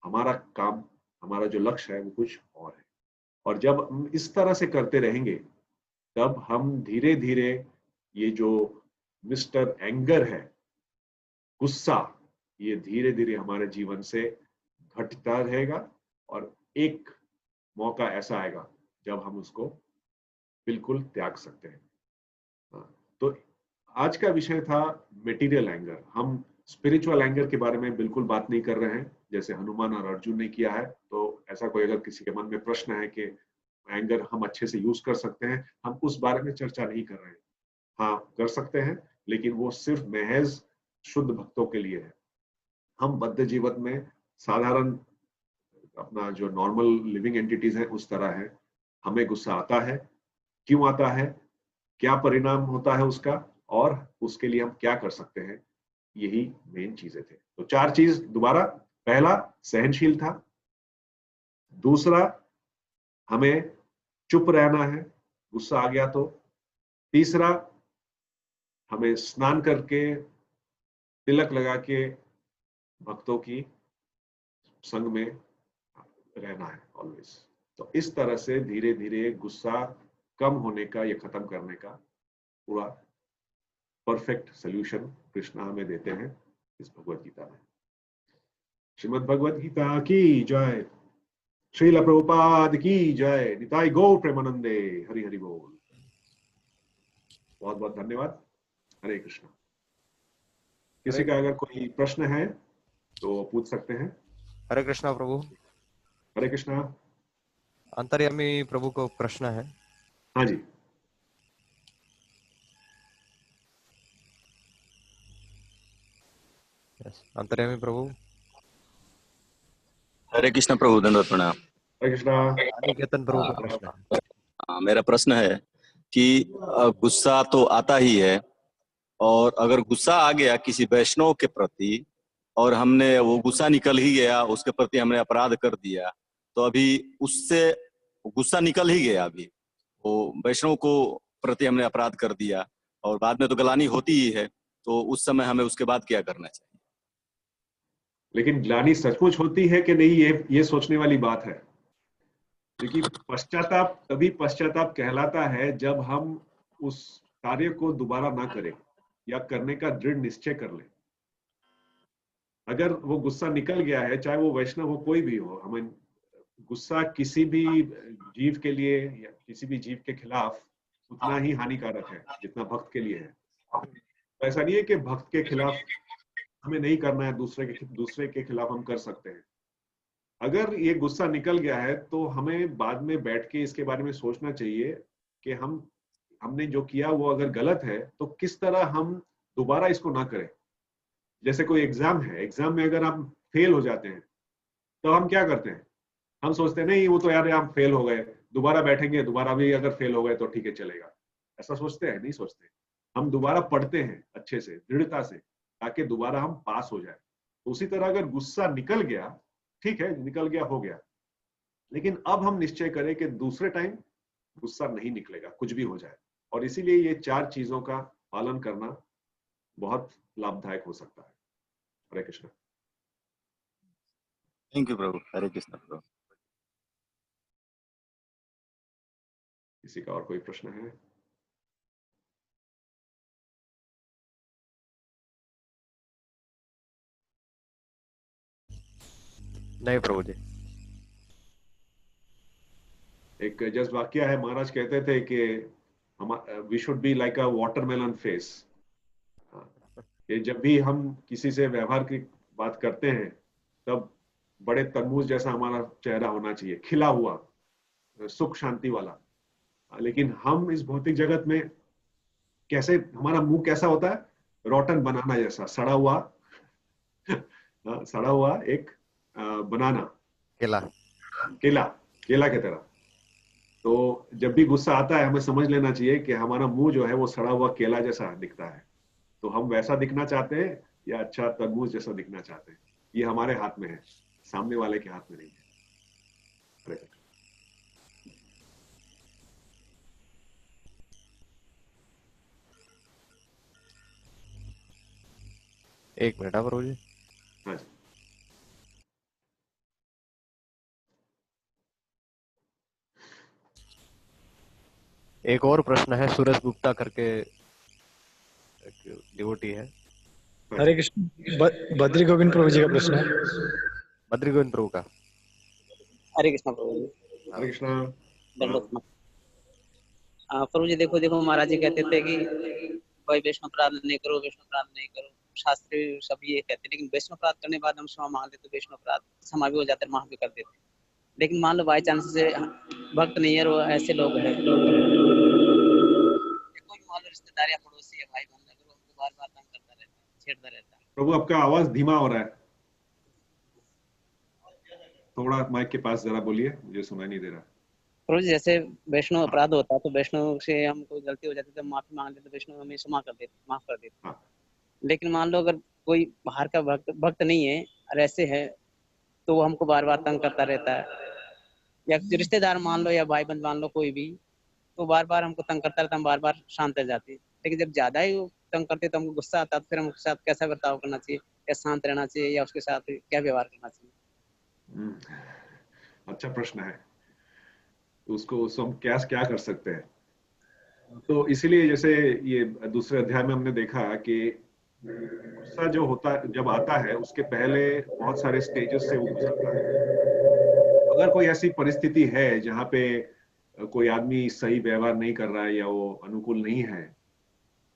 [SPEAKER 2] हमारा काम, हमारा जो लक्ष्य है वो कुछ और है। और जब हम इस तरह से करते रहेंगे तब हम धीरे धीरे ये जो मिस्टर एंगर है, गुस्सा, ये धीरे धीरे हमारे जीवन से घटता रहेगा, और एक मौका ऐसा आएगा जब हम उसको बिल्कुल त्याग सकते हैं। तो आज का विषय था मटेरियल एंगर। हम स्पिरिचुअल एंगर के बारे में बिल्कुल बात नहीं कर रहे हैं जैसे हनुमान और अर्जुन ने किया है। तो ऐसा कोई अगर किसी के मन में प्रश्न है कि एंगर हम अच्छे से यूज कर सकते हैं, हम उस बारे में चर्चा नहीं कर रहे हैं। हाँ, कर सकते हैं, लेकिन वो सिर्फ महज शुद्ध भक्तों के लिए है। हम बद्ध जीवन में साधारण अपना जो नॉर्मल लिविंग एंटिटीज है उस तरह है। हमें गुस्सा आता है, क्यों आता है, क्या परिणाम होता है उसका, और उसके लिए हम क्या कर सकते हैं, यही मेन चीजें थे। तो चार चीज दोबारा, पहला सहनशील था, दूसरा हमें चुप रहना है गुस्सा आ गया तो, तीसरा हमें स्नान करके तिलक लगा के भक्तों की संग में रहना है ऑलवेज। तो इस तरह से धीरे धीरे गुस्सा कम होने का या खत्म करने का पूरा परफेक्ट सॉल्यूशन कृष्णा हमें देते हैं इस भगवत गीता में। श्रीमद् भगवत गीता की जय, श्रील प्रभुपाद की जय, निताई गौर प्रेमानंदे, हरि हरि बोल। बहुत बहुत धन्यवाद। हरे कृष्णा। किसी का अगर कोई प्रश्न है तो पूछ सकते हैं।
[SPEAKER 3] हरे कृष्णा प्रभु।
[SPEAKER 2] हरे कृष्णा।
[SPEAKER 3] अंतर्यामी प्रभु को प्रश्न है।
[SPEAKER 2] हाँ जी।
[SPEAKER 3] अंतर्यामी प्रभु।
[SPEAKER 4] हरे कृष्ण प्रभु, दंडवत प्रणाम।
[SPEAKER 2] हरे कृष्णा।
[SPEAKER 3] निकेतन प्रभु का प्रश्न है।
[SPEAKER 4] मेरा प्रश्न है कि गुस्सा तो आता ही है, और अगर गुस्सा आ गया किसी वैष्णव के प्रति और हमने वो गुस्सा निकल ही गया, उसके प्रति हमने अपराध कर दिया, तो अभी उससे गुस्सा निकल ही गया, अभी वो वैष्णव को प्रति हमने अपराध कर दिया और बाद में तो गलानी होती ही है, तो उस समय हमें उसके बाद क्या करना चाहिए?
[SPEAKER 2] लेकिन ग्लानि सचमुच होती है कि नहीं, ये सोचने वाली बात है। क्योंकि पश्चाताप तभी पश्चाताप कहलाता है जब हम उस कार्य को दोबारा ना करें या करने का दृढ़ निश्चय कर लें। अगर वो गुस्सा निकल गया है, चाहे वो वैष्णव हो कोई भी हो, हमें गुस्सा किसी भी जीव के लिए या किसी भी जीव के खिलाफ उतना ही हानिकारक है जितना भक्त के लिए है। तो ऐसा नहीं है कि भक्त के खिलाफ हमें नहीं करना है, दूसरे के खिलाफ हम कर सकते हैं। अगर ये गुस्सा निकल गया है तो हमें बाद में बैठ के इसके बारे में सोचना चाहिए कि हमने जो किया वो अगर गलत है तो किस तरह हम दोबारा इसको ना करें। जैसे कोई एग्जाम है, एग्जाम में अगर हम फेल हो जाते हैं तो हम क्या करते हैं? हम सोचते हैं नहीं वो तो यार हम फेल हो गए, दोबारा बैठेंगे, दोबारा भी अगर फेल हो गए तो ठीक है चलेगा। ऐसा सोचते हैं? नहीं सोचते। हम दोबारा पढ़ते हैं अच्छे से, दृढ़ता से, ताकि दोबारा हम पास हो जाए। तो उसी तरह अगर गुस्सा निकल गया, ठीक है निकल गया, हो गया, लेकिन अब हम निश्चय करें कि दूसरे टाइम गुस्सा नहीं निकलेगा, कुछ भी हो जाए। और इसीलिए ये 4 चीजों का पालन करना बहुत लाभदायक हो सकता है। हरे कृष्ण।
[SPEAKER 4] थैंक यू प्रभु। हरे कृष्ण प्रभु।
[SPEAKER 2] किसी का और कोई प्रश्न है?
[SPEAKER 3] नहीं प्रभु जी।
[SPEAKER 2] एक जस्ट वाक्य है, महाराज कहते थे कि we should be like a watermelon face. कि जब भी हम किसी से व्यवहार की बात करते हैं तब बड़े तरबूज जैसा हमारा चेहरा होना चाहिए, खिला हुआ, सुख शांति वाला। लेकिन हम इस भौतिक जगत में कैसे, हमारा मुंह कैसा होता है? रोटन बनाना जैसा, सड़ा हुआ सड़ा हुआ एक बनाना,
[SPEAKER 3] केला।
[SPEAKER 2] केला, केला की तरह। तो जब भी गुस्सा आता है हमें समझ लेना चाहिए कि हमारा मुंह जो है वो सड़ा हुआ केला जैसा दिखता है। तो हम वैसा दिखना चाहते हैं या अच्छा तरबूज जैसा दिखना चाहते हैं, ये हमारे हाथ में है, सामने वाले के हाथ में नहीं है।
[SPEAKER 3] एक मिनट प्रभु जी।
[SPEAKER 2] हाँ जी।
[SPEAKER 3] एक और प्रश्न है, सूरज गुप्ता करके डिवोटी है।
[SPEAKER 5] हरे कृष्ण। बद्री गोविंद प्रभु जी का प्रश्न है।
[SPEAKER 3] बद्री गोविंद प्रभु का।
[SPEAKER 6] हरे कृष्ण प्रभु जी।
[SPEAKER 2] हरे कृष्णा।
[SPEAKER 6] प्रभु जी देखो महाराज जी कहते थे कि भाई वैष्णव प्रार्थना नहीं करो, वैष्णव प्रार्थना नहीं करो। शास्त्री सब ये कहते, लेकिन वैष्णव प्राप्त करने के बाद हम क्षमा मांग लेते, वैष्णव प्राप्त क्षमा भी हो जाते, माफ भी कर देते। लेकिन मान लो बाई चांस से भक्त नहीं है, और ऐसे लोग हैं, कोई मान लो रिश्तेदार या पड़ोसी है, भाई बंधु, अगर उनको बार बार तंग करता रहता है, छेड़ता रहता है।
[SPEAKER 2] प्रभु आपका आवाज धीमा हो रहा है, थोड़ा माइक के पास जरा बोलिए, मुझे सुनाई नहीं दे रहा।
[SPEAKER 6] प्रभु जी जैसे वैष्णव अपराध होता है तो वैष्णव से हमको गलती हो जाती है तो माफी मांग लेते, वैष्णव हमें क्षमा कर देते, माफ कर देते।
[SPEAKER 2] हाँ।
[SPEAKER 6] लेकिन मान लो अगर कोई बाहर का भक्त नहीं है और ऐसे है तो वो हमको बार बार तंग करता रहता है, या रिश्तेदार मान लो या भाई बंद मान लो कोई भी, तो बार बार हमको तंग करता रहता, हम बार बार शांत रह जाते। लेकिन जब ज्यादा ही तंग करते तो हमको गुस्सा आता, तो फिर हम उसके साथ कैसा बर्ताव करना चाहिए, या शांत रहना चाहिए, या उसके साथ क्या व्यवहार करना चाहिए?
[SPEAKER 2] अच्छा प्रश्न है। उसको हम क्या क्या कर सकते हैं? तो इसीलिए जैसे ये दूसरे अध्याय में हमने देखा कि गुस्सा जो होता है जब आता है उसके पहले बहुत सारे स्टेजेस से वो गुजरता है। अगर कोई ऐसी परिस्थिति है जहाँ पे कोई आदमी सही व्यवहार नहीं कर रहा है या वो अनुकूल नहीं है,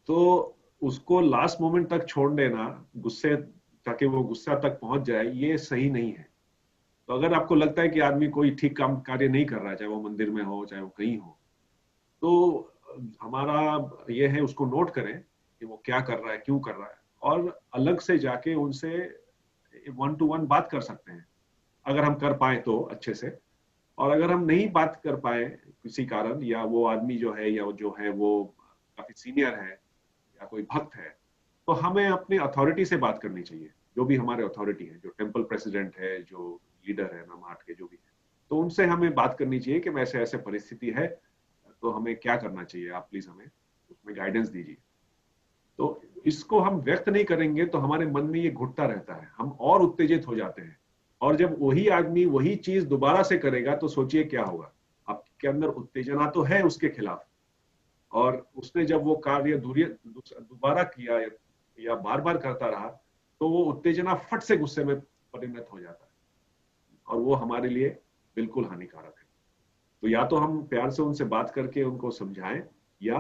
[SPEAKER 2] तो उसको लास्ट मोमेंट तक छोड़ देना गुस्से, ताकि वो गुस्सा तक पहुंच जाए, ये सही नहीं है। तो अगर आपको लगता है कि आदमी कोई ठीक काम कार्य नहीं कर रहा है, चाहे वो मंदिर में हो चाहे वो कहीं हो, तो हमारा ये है उसको नोट करें कि वो क्या कर रहा है, क्यों कर रहा है, और अलग से जाके उनसे 1 to 1 बात कर सकते हैं अगर हम कर पाए तो अच्छे से। और अगर हम नहीं बात कर पाए किसी कारण, या वो आदमी जो है या जो है वो काफी सीनियर है या कोई भक्त है, तो हमें अपने अथॉरिटी से बात करनी चाहिए, जो भी हमारे अथॉरिटी है, जो टेम्पल प्रेसिडेंट है, जो लीडर है नामहाट के, जो भी है, तो उनसे हमें बात करनी चाहिए कि ऐसे ऐसे परिस्थिति है, तो हमें क्या करना चाहिए, आप प्लीज हमें उसमें गाइडेंस दीजिए। तो इसको हम व्यक्त नहीं करेंगे तो हमारे मन में ये घुटता रहता है, हम और उत्तेजित हो जाते हैं। और जब वही आदमी वही चीज दोबारा से करेगा तो सोचिए क्या होगा। आपके अंदर उत्तेजना तो है उसके खिलाफ, और उसने जब वो कार्य दोबारा किया या बार बार करता रहा तो वो उत्तेजना फट से गुस्से में परिणत हो जाता है, और वो हमारे लिए बिल्कुल हानिकारक है। तो या तो हम प्यार से उनसे बात करके उनको समझाएं, या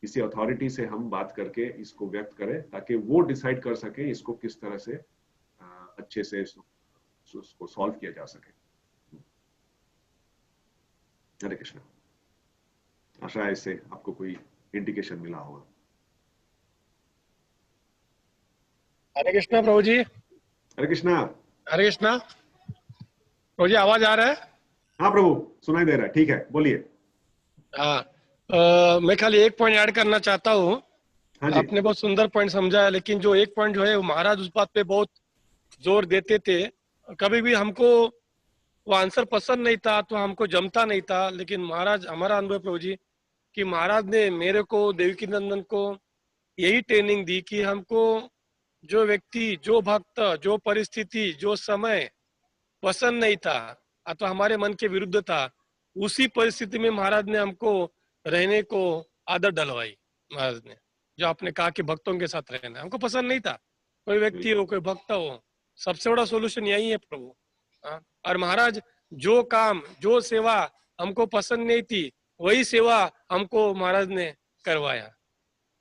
[SPEAKER 2] किसी अथॉरिटी से हम बात करके इसको व्यक्त करें, ताकि वो डिसाइड कर सके इसको किस तरह से अच्छे से उसको सॉल्व किया जा सके। हरे कृष्ण। आशा है इससे आपको कोई इंडिकेशन मिला होगा।
[SPEAKER 7] हरे कृष्णा प्रभु जी।
[SPEAKER 2] हरे कृष्णा।
[SPEAKER 7] हरे कृष्णा प्रभु जी, आवाज आ रहा है?
[SPEAKER 2] हाँ प्रभु, सुनाई दे रहा है, ठीक है, बोलिए।
[SPEAKER 7] हाँ, मैं खाली एक पॉइंट ऐड करना चाहता हूँ।
[SPEAKER 2] हाँ जी।
[SPEAKER 7] आपने बहुत सुंदर पॉइंट समझा है, लेकिन जो एक पॉइंट जो है वो महाराज उस बात पे बहुत जोर देते थे। कभी भी हमको वो आंसर पसंद नहीं था तो हमको जमता नहीं था, लेकिन महाराज, हमारा अनुभव प्रभु जी कि महाराज ने मेरे को, देवकी नंदन को यही ट्रेनिंग दी कि हमको जो व्यक्ति, जो भक्त, जो परिस्थिति, जो समय पसंद नहीं था अथवा हमारे मन के विरुद्ध था, उसी परिस्थिति में महाराज ने हमको रहने को आदत डलवाई। महाराज ने जो आपने कहा कि भक्तों के साथ रहना, हमको पसंद नहीं था, कोई व्यक्ति हो, कोई भक्त हो, सबसे बड़ा सोल्यूशन यही है प्रभु। और महाराज जो काम, जो सेवा हमको पसंद नहीं थी, वही सेवा हमको महाराज ने करवाया।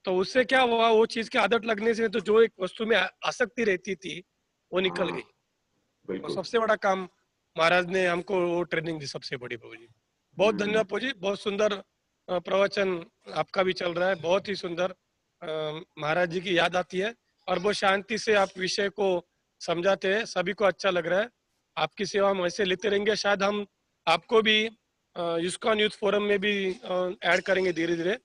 [SPEAKER 7] तो उससे क्या हुआ, वो चीज की आदत लगने से तो जो एक वस्तु में आसक्ति रहती थी वो निकल गई। तो सबसे बड़ा काम महाराज ने हमको वो ट्रेनिंग दी, सबसे बड़ी प्रभु जी। बहुत धन्यवाद प्रभु जी, बहुत सुंदर प्रवचन आपका भी चल रहा है, बहुत ही सुंदर। महाराज जी की याद आती है और बहुत शांति से आप विषय को समझाते हैं, सभी को अच्छा लग रहा है। आपकी सेवा हम ऐसे लेते रहेंगे। शायद हम आपको भी इस्कॉन यूथ फोरम में भी ऐड करेंगे धीरे धीरे।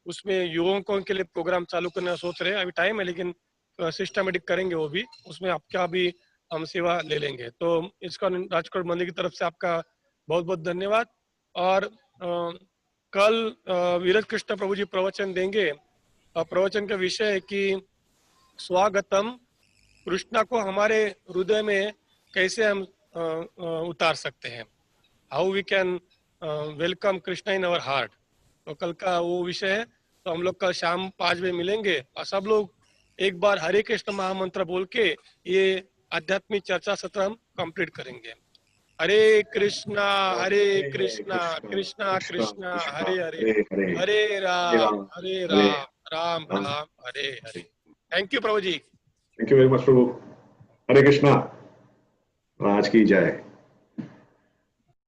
[SPEAKER 7] उसमें युवकों के लिए प्रोग्राम चालू करना सोच रहे हैं, अभी टाइम है, लेकिन सिस्टमेटिक करेंगे वो भी, उसमें आपका भी हम सेवा ले लेंगे। तो इस्कॉन राजकोट मंदिर की तरफ से आपका बहुत बहुत धन्यवाद। और कल वीरज कृष्ण प्रभु जी प्रवचन देंगे, और प्रवचन का विषय है कि स्वागतम, कृष्णा को हमारे हृदय में कैसे हम उतार सकते हैं, how we can welcome Krishna in our heart. तो कल का वो विषय है। तो हम लोग कल शाम 5 बजे मिलेंगे, और सब लोग एक बार हरे कृष्ण महामंत्र बोल के ये आध्यात्मिक चर्चा सत्र हम कंप्लीट करेंगे। हरे कृष्णा कृष्णा कृष्णा हरे हरे, हरे राम राम राम हरे हरे। थैंक यू प्रभु जी।
[SPEAKER 2] थैंक यू वेरी मच प्रभु। हरे कृष्णा। राज की जय।